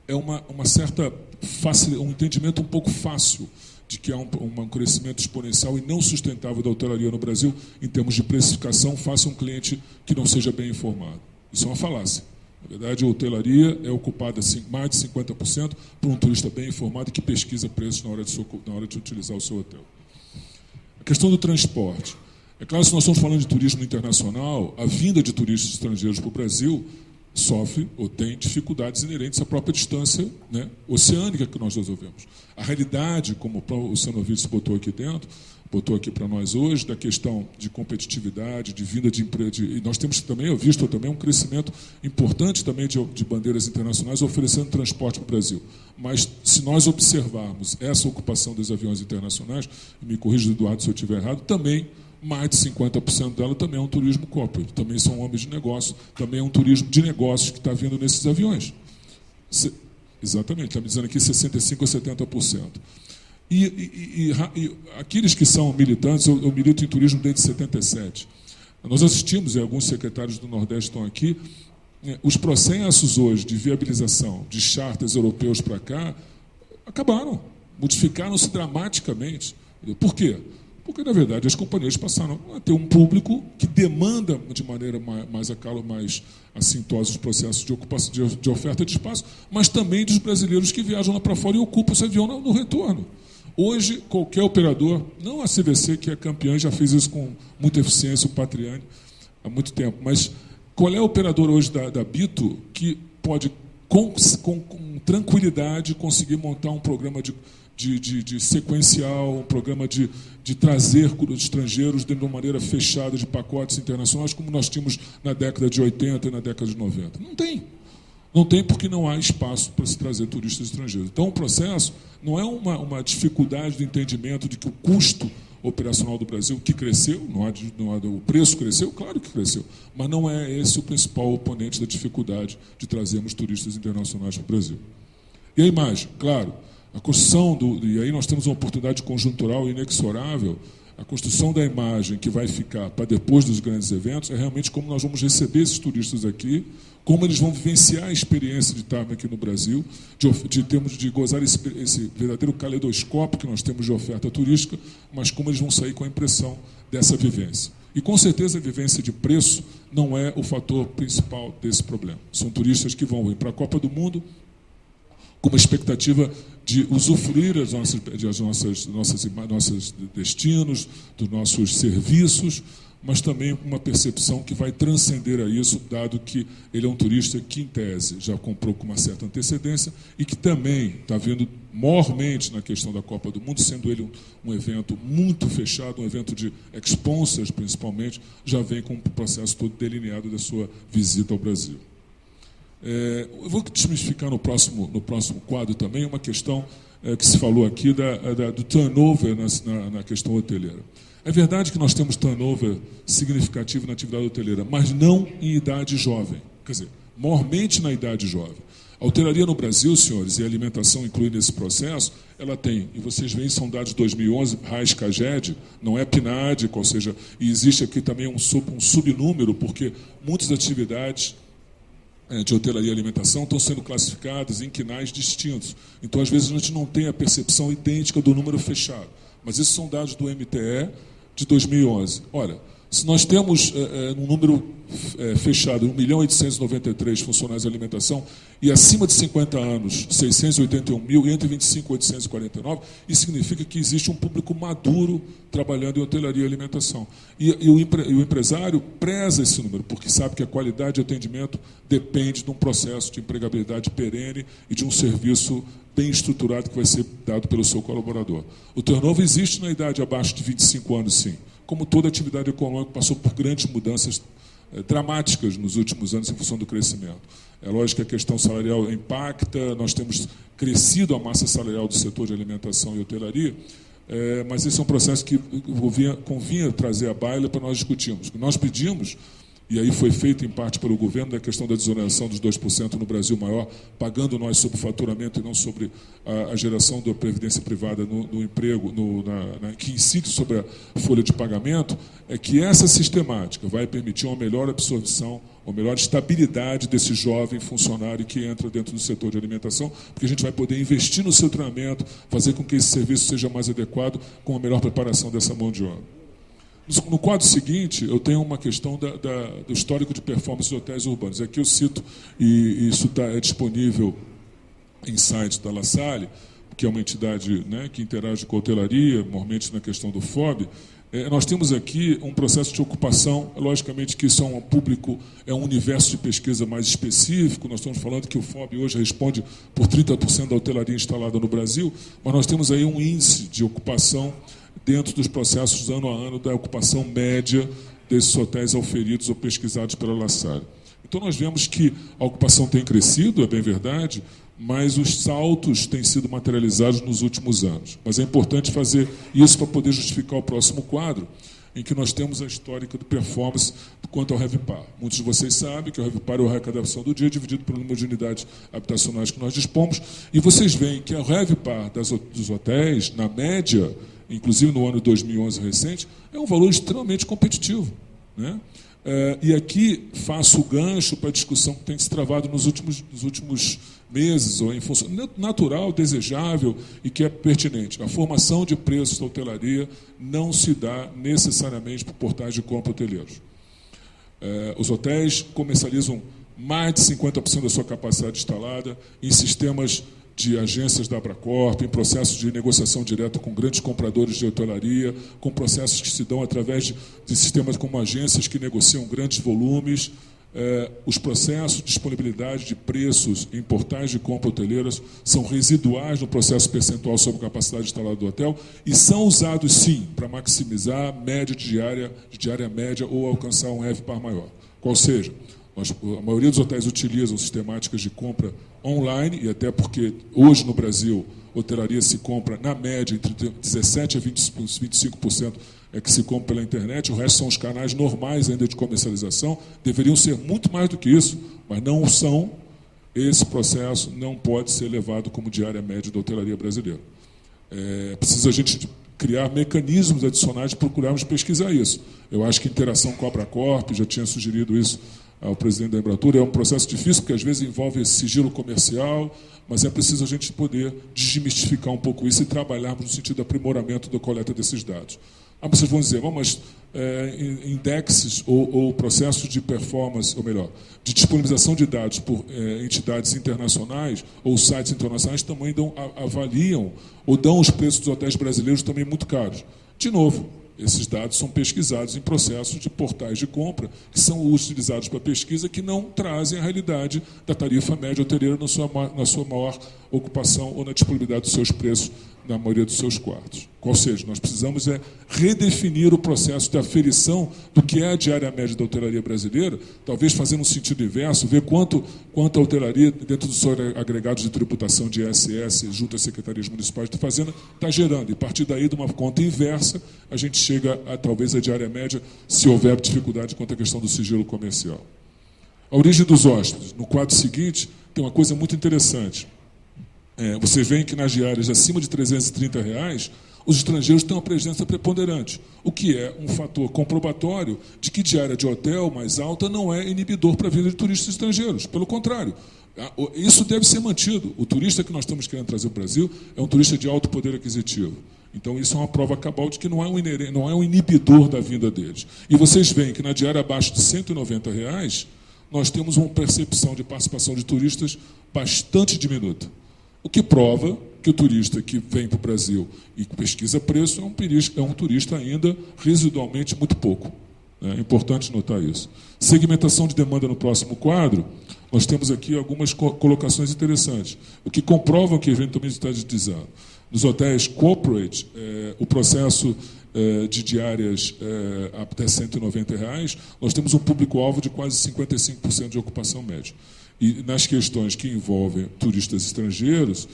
é um entendimento um pouco fácil de que há um crescimento exponencial e não sustentável da hotelaria no Brasil em termos de precificação, faça um cliente que não seja bem informado. Isso é uma falácia. Na verdade, a hotelaria é ocupada mais de 50% por um turista bem informado e que pesquisa preços na hora de utilizar o seu hotel. A questão do transporte. É claro, se nós estamos falando de turismo internacional, a vinda de turistas estrangeiros para o Brasil sofre ou tem dificuldades inerentes à própria distância, né, oceânica que nós resolvemos. A realidade, como o Sanovitz botou aqui para nós hoje, da questão de competitividade, de vinda de empresa, e nós temos também visto também um crescimento importante também de bandeiras internacionais oferecendo transporte para o Brasil. Mas se nós observarmos essa ocupação dos aviões internacionais, me corrija, Eduardo, se eu estiver errado, também mais de 50% dela também é um turismo corporate, também são homens de negócio, também é um turismo de negócios que está vindo nesses aviões. Exatamente, está me dizendo aqui 65% a 70%. E aqueles que são militantes, eu milito em turismo desde 77. Nós assistimos, e alguns secretários do Nordeste estão aqui, os processos hoje de viabilização de charters europeus para cá acabaram, modificaram-se dramaticamente. Por quê? Porque, na verdade, as companhias passaram a ter um público que demanda de maneira mais assintosa os processos de ocupação, de oferta de espaço, mas também dos brasileiros que viajam lá para fora e ocupam esse avião no retorno. Hoje, qualquer operador, não a CVC, que é campeã, já fez isso com muita eficiência, o Patriani, há muito tempo, mas qual é o operador hoje da Bito que pode, com tranquilidade, conseguir montar um programa de sequencial, um programa de trazer estrangeiros de uma maneira fechada de pacotes internacionais, como nós tínhamos na década de 80 e na década de 90. Não tem. Não tem porque não há espaço para se trazer turistas estrangeiros. Então, o processo não é uma dificuldade de entendimento de que o custo operacional do Brasil, que cresceu, o preço cresceu, claro que cresceu, mas não é esse o principal oponente da dificuldade de trazermos turistas internacionais para o Brasil. E a imagem, claro, a construção e aí nós temos uma oportunidade conjuntural inexorável, a construção da imagem que vai ficar para depois dos grandes eventos é realmente como nós vamos receber esses turistas aqui, como eles vão vivenciar a experiência de estar aqui no Brasil, de gozar esse verdadeiro caleidoscópio que nós temos de oferta turística, mas como eles vão sair com a impressão dessa vivência. E, com certeza, a vivência de preço não é o fator principal desse problema. São turistas que vão ir para a Copa do Mundo, com uma expectativa de usufruir dos nossos destinos, dos nossos serviços, mas também com uma percepção que vai transcender a isso, dado que ele é um turista que, em tese, já comprou com uma certa antecedência e que também está vindo mormente na questão da Copa do Mundo, sendo ele um evento muito fechado, um evento de sponsors, principalmente, já vem com o processo todo delineado da sua visita ao Brasil. Eu vou desmistificar no próximo quadro também uma questão que se falou aqui do turnover na questão hoteleira. É verdade que nós temos turnover significativo na atividade hoteleira, mas não em idade jovem. Quer dizer, mormente na idade jovem. A hotelaria no Brasil, senhores, e a alimentação incluída nesse processo, ela tem, e vocês veem, são dados de 2011, RAIS-CAGED, não é PNAD, ou seja, e existe aqui também um subnúmero, porque muitas atividades de hotelaria e alimentação estão sendo classificadas em quinais distintos. Então, às vezes, a gente não tem a percepção idêntica do número fechado. Mas esses são dados do MTE de 2011. Olha, se nós temos um número fechado, 1.893.000 funcionários de alimentação, e acima de 50 anos, 681.000, e entre 25, 849, isso significa que existe um público maduro trabalhando em hotelaria e alimentação. E o empresário preza esse número, porque sabe que a qualidade de atendimento depende de um processo de empregabilidade perene e de um serviço bem estruturado que vai ser dado pelo seu colaborador. O turnover existe na idade abaixo de 25 anos, sim. Como toda atividade econômica passou por grandes mudanças dramáticas nos últimos anos em função do crescimento. É lógico que a questão salarial impacta, nós temos crescido a massa salarial do setor de alimentação e hotelaria, mas esse é um processo que convinha trazer à baila para nós discutirmos. O que nós pedimos, e aí foi feito em parte pelo governo, da questão da desoneração dos 2% no Brasil maior, pagando nós sobre o faturamento e não sobre a geração da previdência privada no emprego, que incide sobre a folha de pagamento, é que essa sistemática vai permitir uma melhor absorção, uma melhor estabilidade desse jovem funcionário que entra dentro do setor de alimentação, porque a gente vai poder investir no seu treinamento, fazer com que esse serviço seja mais adequado, com a melhor preparação dessa mão de obra. No quadro seguinte, eu tenho uma questão do histórico de performance de hotéis urbanos. Aqui eu cito, e isso é disponível em site da La Salle, que é uma entidade, né, que interage com a hotelaria, normalmente na questão do FOB. Nós temos aqui um processo de ocupação, logicamente que isso é um público, é um universo de pesquisa mais específico, nós estamos falando que o FOB hoje responde por 30% da hotelaria instalada no Brasil, mas nós temos aí um índice de ocupação dentro dos processos ano a ano da ocupação média desses hotéis auferidos ou pesquisados pela La Salle. Então nós vemos que a ocupação tem crescido, é bem verdade, mas os saltos têm sido materializados nos últimos anos. Mas é importante fazer isso para poder justificar o próximo quadro, em que nós temos a histórica do performance quanto ao RevPAR. Muitos de vocês sabem que o RevPAR é a arrecadação do dia dividido pelo número de unidades habitacionais que nós dispomos, e vocês veem que o RevPAR dos hotéis, na média, inclusive no ano de 2011 recente, é um valor extremamente competitivo, né? E aqui faço o gancho para a discussão que tem se travado nos últimos meses, ou em função natural, desejável e que é pertinente. A formação de preços da hotelaria não se dá necessariamente por portais de compra hoteleiros. Os hotéis comercializam mais de 50% da sua capacidade instalada em sistemas de agências da Abracorp, em processos de negociação direta com grandes compradores de hotelaria, com processos que se dão através de sistemas como agências que negociam grandes volumes. Os processos de disponibilidade de preços em portais de compra hoteleiras são residuais no processo percentual sobre a capacidade instalada do hotel e são usados, sim, para maximizar a média de diária média ou alcançar um RevPAR maior. Qual seja, a maioria dos hotéis utilizam sistemáticas de compra online, e até porque hoje no Brasil hotelaria se compra na média entre 17% a 25% é que se compra pela internet, o resto são os canais normais ainda de comercialização, deveriam ser muito mais do que isso, mas não são. Esse processo não pode ser levado como diária média da hotelaria brasileira. Precisa a gente criar mecanismos adicionais de procurarmos pesquisar isso. Eu acho que a interação com a Abracorp, já tinha sugerido isso ao presidente da Embratur, é um processo difícil, porque às vezes envolve esse sigilo comercial, mas é preciso a gente poder desmistificar um pouco isso e trabalharmos no sentido de aprimoramento da coleta desses dados. Vocês vão dizer, mas indexes ou processos de performance, ou melhor, de disponibilização de dados por entidades internacionais ou sites internacionais também avaliam ou dão os preços dos hotéis brasileiros também muito caros. De novo, esses dados são pesquisados em processos de portais de compra, que são utilizados para pesquisa, que não trazem a realidade da tarifa média hoteleira na sua maior ocupação ou na disponibilidade dos seus preços na maioria dos seus quartos. Ou seja, nós precisamos redefinir o processo de aferição do que é a diária média da hotelaria brasileira, talvez fazendo um sentido inverso, ver quanto a hotelaria, dentro dos seus agregados de tributação de ISS, junto às secretarias municipais de fazenda, está gerando. E a partir daí, de uma conta inversa, a gente chega a talvez a diária média, se houver dificuldade quanto à questão do sigilo comercial. A origem dos hóspedes. No quadro seguinte, tem uma coisa muito interessante. Vocês veem que nas diárias acima de R$ 330, os estrangeiros têm uma presença preponderante, o que é um fator comprobatório de que diária de hotel mais alta não é inibidor para a vinda de turistas estrangeiros. Pelo contrário, isso deve ser mantido. O turista que nós estamos querendo trazer para o Brasil é um turista de alto poder aquisitivo. Então, isso é uma prova cabal de que não é um inibidor da vinda deles. E vocês veem que na diária abaixo de R$ 190, nós temos uma percepção de participação de turistas bastante diminuta. O que prova que o turista que vem para o Brasil e pesquisa preço é um turista ainda residualmente muito pouco. É importante notar isso. Segmentação de demanda no próximo quadro, nós temos aqui algumas colocações interessantes, o que comprovam que eventualmente está dizendo. Nos hotéis corporate, o processo de diárias até R$ 190, nós temos um público-alvo de quase 55% de ocupação média. E nas questões que envolvem turistas estrangeiros,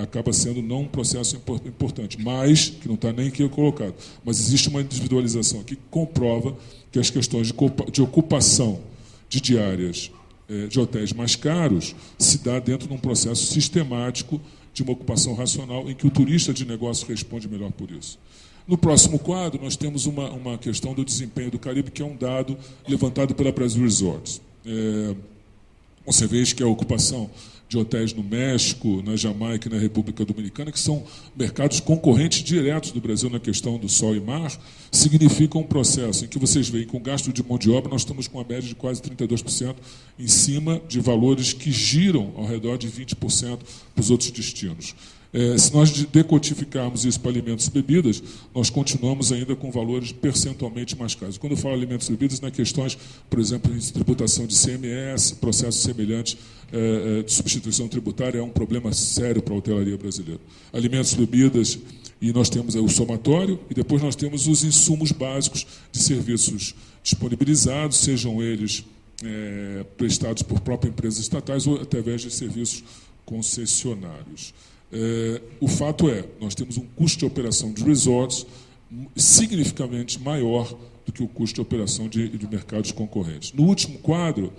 acaba sendo não um processo importante, mas, que não está nem aqui colocado, mas existe uma individualização aqui que comprova que as questões de ocupação de diárias de hotéis mais caros se dá dentro de um processo sistemático de uma ocupação racional em que o turista de negócio responde melhor por isso. No próximo quadro, nós temos uma questão do desempenho do Caribe, que é um dado levantado pela Brasil Resorts. Você vê que a ocupação de hotéis no México, na Jamaica e na República Dominicana, que são mercados concorrentes diretos do Brasil na questão do sol e mar, significa um processo em que vocês veem que com gasto de mão de obra nós estamos com uma média de quase 32% em cima de valores que giram ao redor de 20% para os outros destinos. Se nós decodificarmos isso para alimentos e bebidas, nós continuamos ainda com valores percentualmente mais caros. Quando eu falo alimentos e bebidas, nas questões, por exemplo, de tributação de CMS, processos semelhantes de substituição tributária, é um problema sério para a hotelaria brasileira. Alimentos e bebidas, e nós temos o somatório, e depois nós temos os insumos básicos de serviços disponibilizados, sejam eles prestados por próprias empresas estatais ou através de serviços concessionários. O fato nós temos um custo de operação de resorts significativamente maior do que o custo de operação de mercados concorrentes. No último quadro,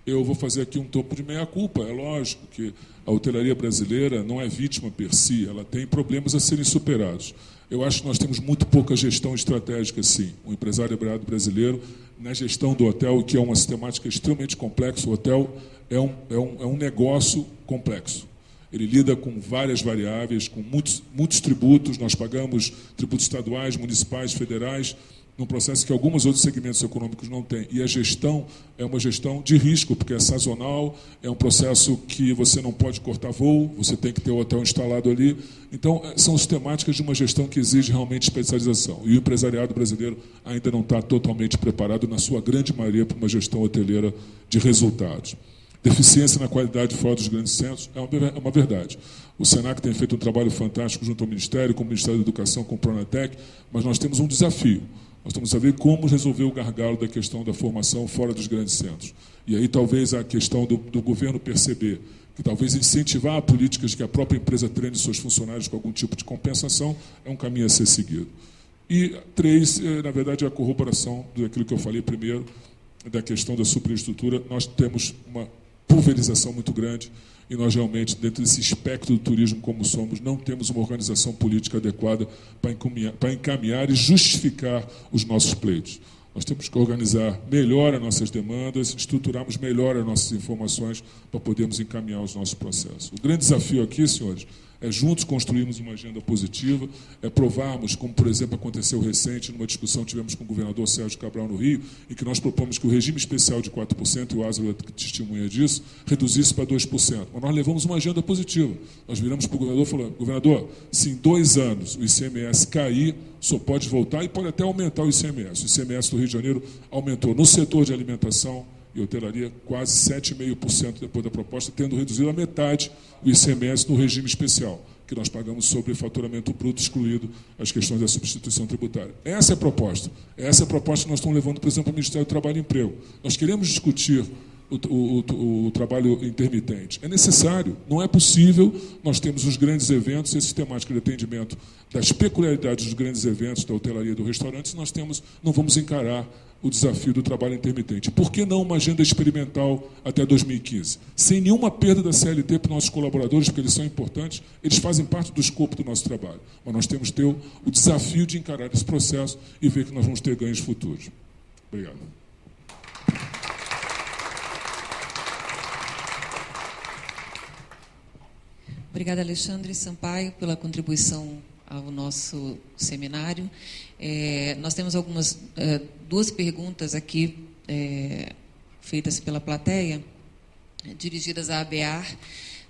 eu vou fazer aqui um topo de meia-culpa. É lógico que a hotelaria brasileira não é vítima per si, ela tem problemas a serem superados. Eu acho que nós temos muito pouca gestão estratégica, sim. O empresário brasileiro, na gestão do hotel, que é uma sistemática extremamente complexa, o hotel é um negócio complexo. Ele lida com várias variáveis, com muitos tributos. Nós pagamos tributos estaduais, municipais, federais, num processo que alguns outros segmentos econômicos não têm. E a gestão é uma gestão de risco, porque é sazonal, é um processo que você não pode cortar voo, você tem que ter o hotel instalado ali. Então, são sistemáticas de uma gestão que exige realmente especialização. E o empresariado brasileiro ainda não está totalmente preparado, na sua grande maioria, para uma gestão hoteleira de resultados. Deficiência na qualidade fora dos grandes centros é uma verdade. O Senac tem feito um trabalho fantástico junto ao Ministério, com o Ministério da Educação, com o Pronatec, mas nós temos um desafio. Nós temos que saber como resolver o gargalo da questão da formação fora dos grandes centros. E aí talvez a questão do governo perceber que talvez incentivar políticas de que a própria empresa treine seus funcionários com algum tipo de compensação é um caminho a ser seguido. E 3, na verdade, é a corroboração daquilo que eu falei primeiro, da questão da superinfraestrutura. Nós temos uma pulverização muito grande e nós realmente, dentro desse espectro do turismo como somos, não temos uma organização política adequada para encaminhar e justificar os nossos pleitos. Nós temos que organizar melhor as nossas demandas, estruturarmos melhor as nossas informações para podermos encaminhar os nossos processos. O grande desafio aqui, senhores, juntos construirmos uma agenda positiva, provarmos, como, por exemplo, aconteceu recente, numa discussão que tivemos com o governador Sérgio Cabral no Rio, em que nós propomos que o regime especial de 4%, e o Ázaro testemunha disso, reduzisse para 2%. Mas nós levamos uma agenda positiva. Nós viramos para o governador e falamos: governador, se em 2 anos o ICMS cair, só pode voltar e pode até aumentar o ICMS. O ICMS do Rio de Janeiro aumentou no setor de alimentação e hotelaria quase 7,5% depois da proposta, tendo reduzido a metade o ICMS no regime especial, que nós pagamos sobre faturamento bruto, excluído as questões da substituição tributária. Essa é a proposta. Essa é a proposta que nós estamos levando, por exemplo, ao Ministério do Trabalho e Emprego. Nós queremos discutir o trabalho intermitente. É necessário, não é possível. Nós temos os grandes eventos, esse temático de atendimento das peculiaridades dos grandes eventos, da hotelaria e do restaurante, não vamos encarar o desafio do trabalho intermitente. Por que não uma agenda experimental até 2015? Sem nenhuma perda da CLT para os nossos colaboradores, porque eles são importantes, eles fazem parte do escopo do nosso trabalho. Mas nós temos que ter o desafio de encarar esse processo e ver que nós vamos ter ganhos futuros. Obrigado. Obrigada, Alexandre Sampaio, pela contribuição ao nosso seminário. Nós temos duas perguntas aqui feitas pela plateia, dirigidas à ABEAR.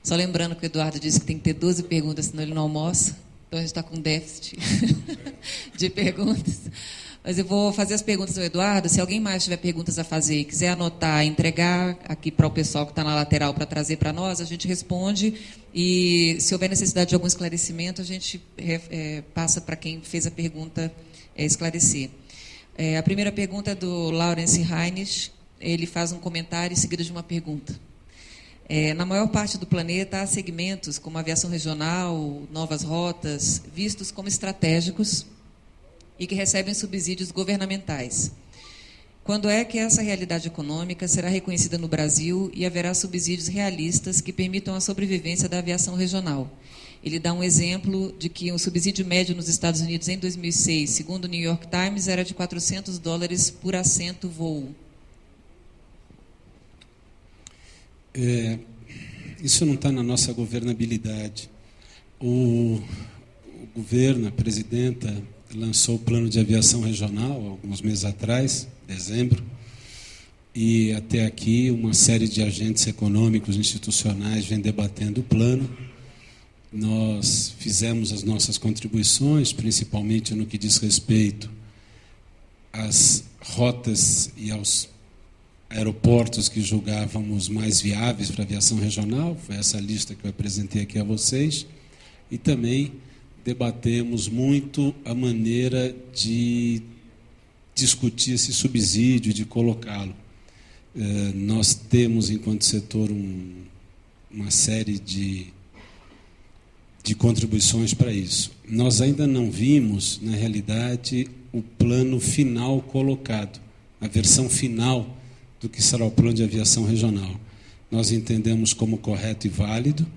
Só lembrando que o Eduardo disse que tem que ter 12 perguntas, senão ele não almoça. Então, a gente está com déficit de perguntas. Mas eu vou fazer as perguntas ao Eduardo. Se alguém mais tiver perguntas a fazer e quiser anotar, entregar aqui para o pessoal que está na lateral para trazer para nós, a gente responde. E, se houver necessidade de algum esclarecimento, a gente passa para quem fez a pergunta esclarecer. A primeira pergunta é do Lawrence Heinrich. Ele faz um comentário seguido de uma pergunta. Na maior parte do planeta, há segmentos como a aviação regional, novas rotas, vistos como estratégicos e que recebem subsídios governamentais. Quando é que essa realidade econômica será reconhecida no Brasil e haverá subsídios realistas que permitam a sobrevivência da aviação regional? Ele dá um exemplo de que o subsídio médio nos Estados Unidos em 2006, segundo o New York Times, era de $400 por assento voo. Isso não está na nossa governabilidade. O governo, a presidenta, lançou o plano de aviação regional alguns meses atrás, dezembro, e até aqui uma série de agentes econômicos institucionais vem debatendo o plano. Nós fizemos as nossas contribuições, principalmente no que diz respeito às rotas e aos aeroportos que julgávamos mais viáveis para a aviação regional. Foi essa lista que eu apresentei aqui a vocês. E também debatemos muito a maneira de discutir esse subsídio, de colocá-lo. Nós temos, enquanto setor, uma série de contribuições para isso. Nós ainda não vimos, na realidade, o plano final colocado, a versão final do que será o plano de aviação regional. Nós entendemos como correto e válido,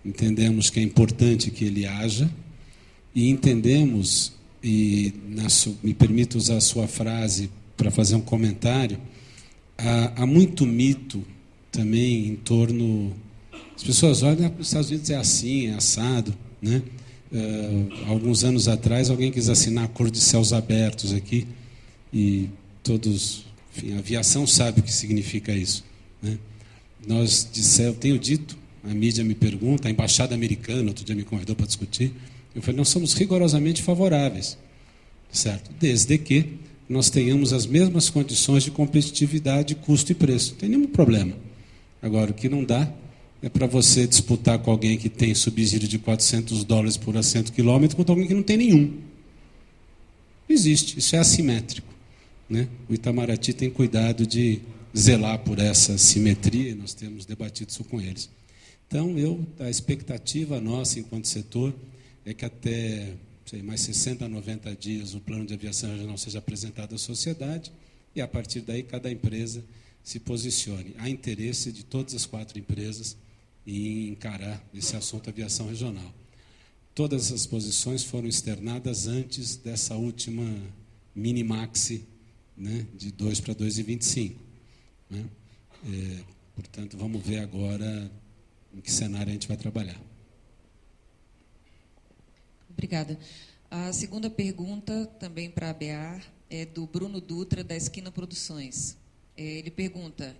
entendemos que é importante que ele haja, e entendemos, e me permito usar a sua frase para fazer um comentário, há muito mito também em torno... As pessoas olham, os Estados Unidos é assim, é assado, né? Alguns anos atrás, alguém quis assinar acordo de céus abertos aqui, e todos... Enfim, a aviação sabe o que significa isso, né? Eu tenho dito, a mídia me pergunta, a embaixada americana, outro dia me convidou para discutir, eu falei, nós somos rigorosamente favoráveis, certo? Desde que nós tenhamos as mesmas condições de competitividade, custo e preço. Não tem nenhum problema. Agora, o que não dá é para você disputar com alguém que tem subsídio de $400 por assento quilômetro contra alguém que não tem nenhum. Não existe, isso é assimétrico, né? O Itamaraty tem cuidado de zelar por essa simetria, e nós temos debatido isso com eles. Então, a expectativa nossa, enquanto setor, é que até mais 60 a 90 dias o plano de aviação regional seja apresentado à sociedade e, a partir daí, cada empresa se posicione. Há interesse de todas as 4 empresas em encarar esse assunto aviação regional. Todas essas posições foram externadas antes dessa última mini-maxi, né, de 2 para 2,25. Né? Portanto, vamos ver agora em que cenário a gente vai trabalhar. Obrigada. A segunda pergunta, também para a ABAR, é do Bruno Dutra, da Esquina Produções. Ele pergunta: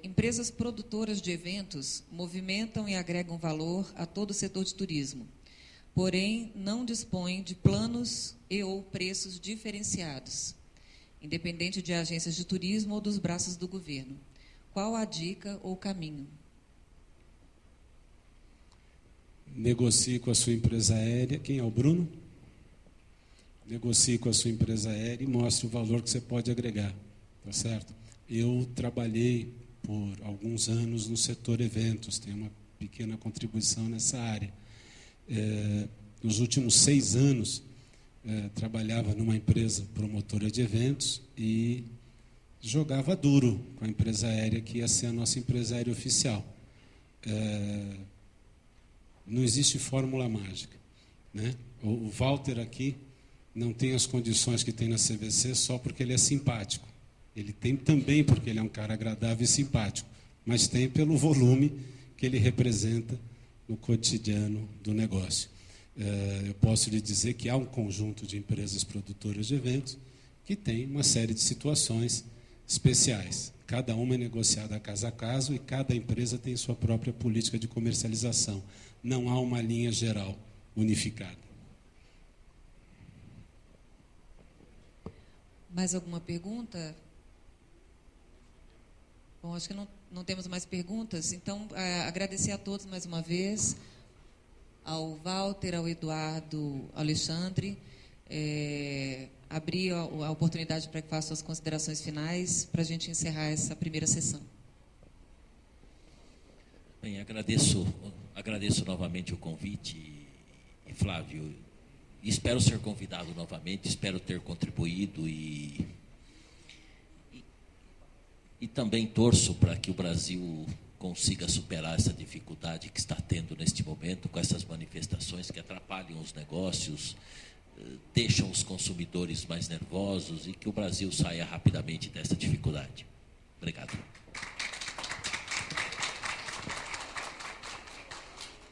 empresas produtoras de eventos movimentam e agregam valor a todo o setor de turismo, porém não dispõem de planos e ou preços diferenciados, independente de agências de turismo ou dos braços do governo. Qual a dica ou caminho? Negocie com a sua empresa aérea. Quem é o Bruno? Negocie com a sua empresa aérea e mostre o valor que você pode agregar. Tá certo? Eu trabalhei por alguns anos no setor eventos, tenho uma pequena contribuição nessa área. Nos últimos 6 anos, trabalhava numa empresa promotora de eventos e jogava duro com a empresa aérea, que ia ser a nossa empresa aérea oficial. Não existe fórmula mágica, né? O Walter aqui não tem as condições que tem na CVC só porque ele é simpático. Ele tem também porque ele é um cara agradável e simpático, mas tem pelo volume que ele representa no cotidiano do negócio. Eu posso lhe dizer que há um conjunto de empresas produtoras de eventos que tem uma série de situações especiais. Cada uma é negociada caso a caso e cada empresa tem sua própria política de comercialização. Não há uma linha geral unificada. Mais alguma pergunta? Bom, acho que não temos mais perguntas. Então, agradecer a todos mais uma vez, ao Walter, ao Eduardo, ao Alexandre, abrir a oportunidade para que façam as considerações finais, para a gente encerrar essa primeira sessão. Bem, agradeço novamente o convite, e Flávio, espero ser convidado novamente, espero ter contribuído e também torço para que o Brasil consiga superar essa dificuldade que está tendo neste momento, com essas manifestações que atrapalham os negócios, deixam os consumidores mais nervosos e que o Brasil saia rapidamente dessa dificuldade. Obrigado.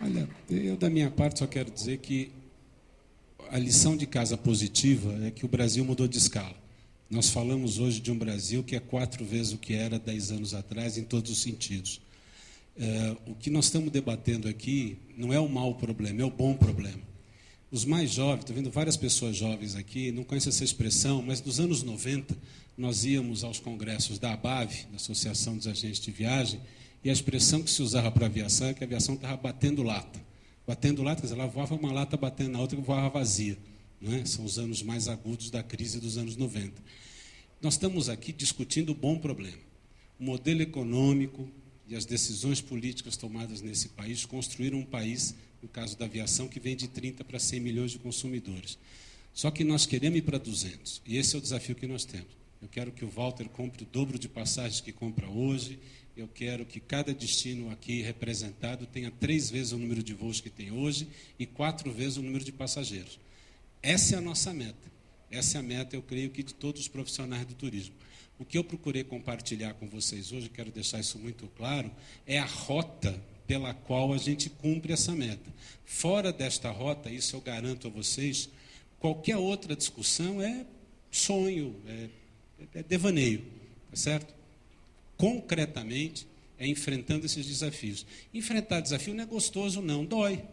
Olha, eu da minha parte só quero dizer que a lição de casa positiva é que o Brasil mudou de escala. Nós falamos hoje de um Brasil que é 4 vezes o que era 10 anos atrás, em todos os sentidos. O que nós estamos debatendo aqui não é o mau problema, é o bom problema. Os mais jovens, estou vendo várias pessoas jovens aqui, não conhecem essa expressão, mas nos anos 90, nós íamos aos congressos da ABAV, da Associação dos Agentes de Viagem, e a expressão que se usava para a aviação é que a aviação estava batendo lata. Batendo lata, quer dizer, ela voava uma lata batendo na outra que voava vazia. Não é? São os anos mais agudos da crise dos anos 90. Nós estamos aqui discutindo o bom problema. O modelo econômico e as decisões políticas tomadas nesse país construíram um país, no caso da aviação, que vem de 30 para 100 milhões de consumidores. Só que nós queremos ir para 200, e esse é o desafio que nós temos. Eu quero que o Walter compre o dobro de passagens que compra hoje, eu quero que cada destino aqui representado tenha 3 vezes o número de voos que tem hoje e 4 vezes o número de passageiros. Essa é a nossa meta. Essa é a meta, eu creio, que de todos os profissionais do turismo. O que eu procurei compartilhar com vocês hoje, quero deixar isso muito claro, é a rota pela qual a gente cumpre essa meta. Fora desta rota, isso eu garanto a vocês, qualquer outra discussão é sonho, é devaneio, tá certo? Concretamente, é enfrentando esses desafios. Enfrentar desafio não é gostoso, não, dói,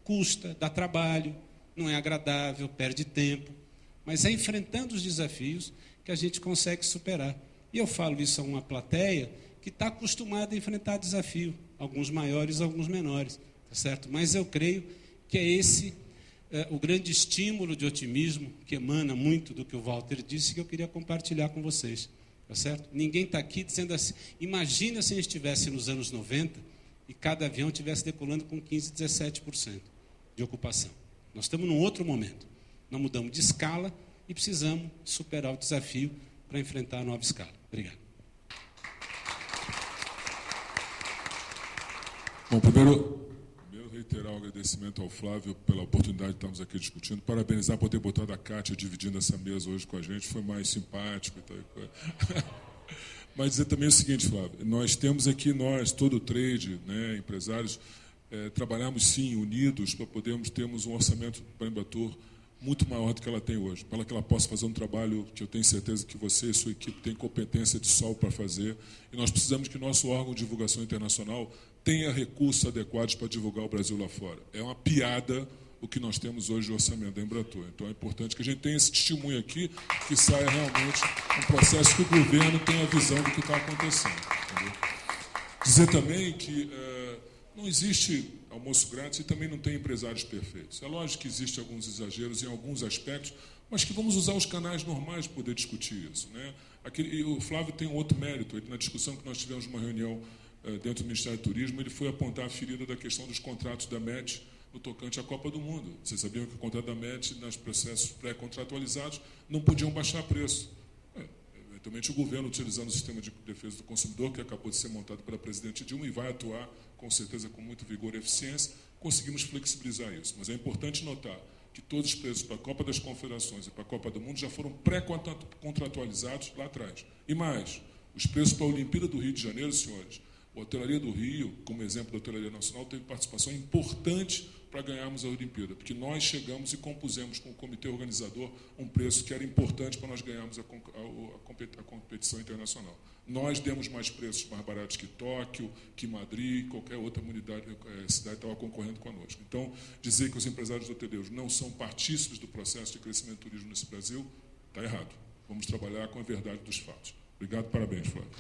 custa, dá trabalho, não é agradável, perde tempo, mas é enfrentando os desafios que a gente consegue superar. E eu falo isso a uma plateia que está acostumada a enfrentar desafio, alguns maiores, alguns menores, tá certo? Mas eu creio que é esse o grande estímulo de otimismo que emana muito do que o Walter disse, que eu queria compartilhar com vocês, tá certo? Ninguém está aqui dizendo assim, imagina se a gente estivesse nos anos 90 e cada avião estivesse decolando com 15%, 17% de ocupação. Nós estamos num outro momento. Nós mudamos de escala e precisamos superar o desafio para enfrentar a nova escala. Obrigado. Bom, primeiro reiterar o agradecimento ao Flávio pela oportunidade de estarmos aqui discutindo, parabenizar por ter botado a Kátia dividindo essa mesa hoje com a gente, foi mais simpático e tal. Mas dizer também o seguinte, Flávio, nós temos aqui, todo o trade, né, empresários, trabalharmos, sim, unidos para podermos termos um orçamento para a Embratur muito maior do que ela tem hoje, para que ela possa fazer um trabalho que eu tenho certeza que você e sua equipe têm competência de sol para fazer. E nós precisamos que nosso órgão de divulgação internacional tenha recursos adequados para divulgar o Brasil lá fora. É uma piada o que nós temos hoje de orçamento da Embratur. Então é importante que a gente tenha esse testemunho aqui, que saia realmente um processo que o governo tenha a visão do que está acontecendo. Entendeu? Dizer também que não existe almoço grátis e também não tem empresários perfeitos. É lógico que existem alguns exageros em alguns aspectos, mas que vamos usar os canais normais para poder discutir isso, né? E o Flávio tem um outro mérito. Ele, na discussão que nós tivemos numa reunião dentro do Ministério do Turismo, ele foi apontar a ferida da questão dos contratos da MET no tocante à Copa do Mundo. Vocês sabiam que o contrato da MET, nos processos pré-contratualizados, não podiam baixar preço. Eventualmente, o governo, utilizando o sistema de defesa do consumidor, que acabou de ser montado pela presidente Dilma e vai atuar, com certeza, com muito vigor e eficiência, conseguimos flexibilizar isso. Mas é importante notar que todos os preços para a Copa das Confederações e para a Copa do Mundo já foram pré-contratualizados lá atrás. E mais, os preços para a Olimpíada do Rio de Janeiro, senhores, a Hotelaria do Rio, como exemplo da Hotelaria Nacional, teve participação importante para ganharmos a Olimpíada, porque nós chegamos e compusemos com o comitê organizador um preço que era importante para nós ganharmos a competição internacional. Nós demos mais preços mais baratos que Tóquio, que Madrid, qualquer outra cidade estava concorrendo conosco. Então, dizer que os empresários hoteleiros não são partícipes do processo de crescimento do turismo nesse Brasil, está errado. Vamos trabalhar com a verdade dos fatos. Obrigado, parabéns, Flávio.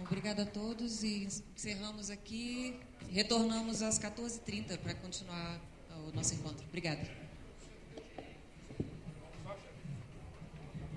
Obrigada a todos e encerramos aqui. Retornamos às 14h30 para continuar o nosso encontro. Obrigada.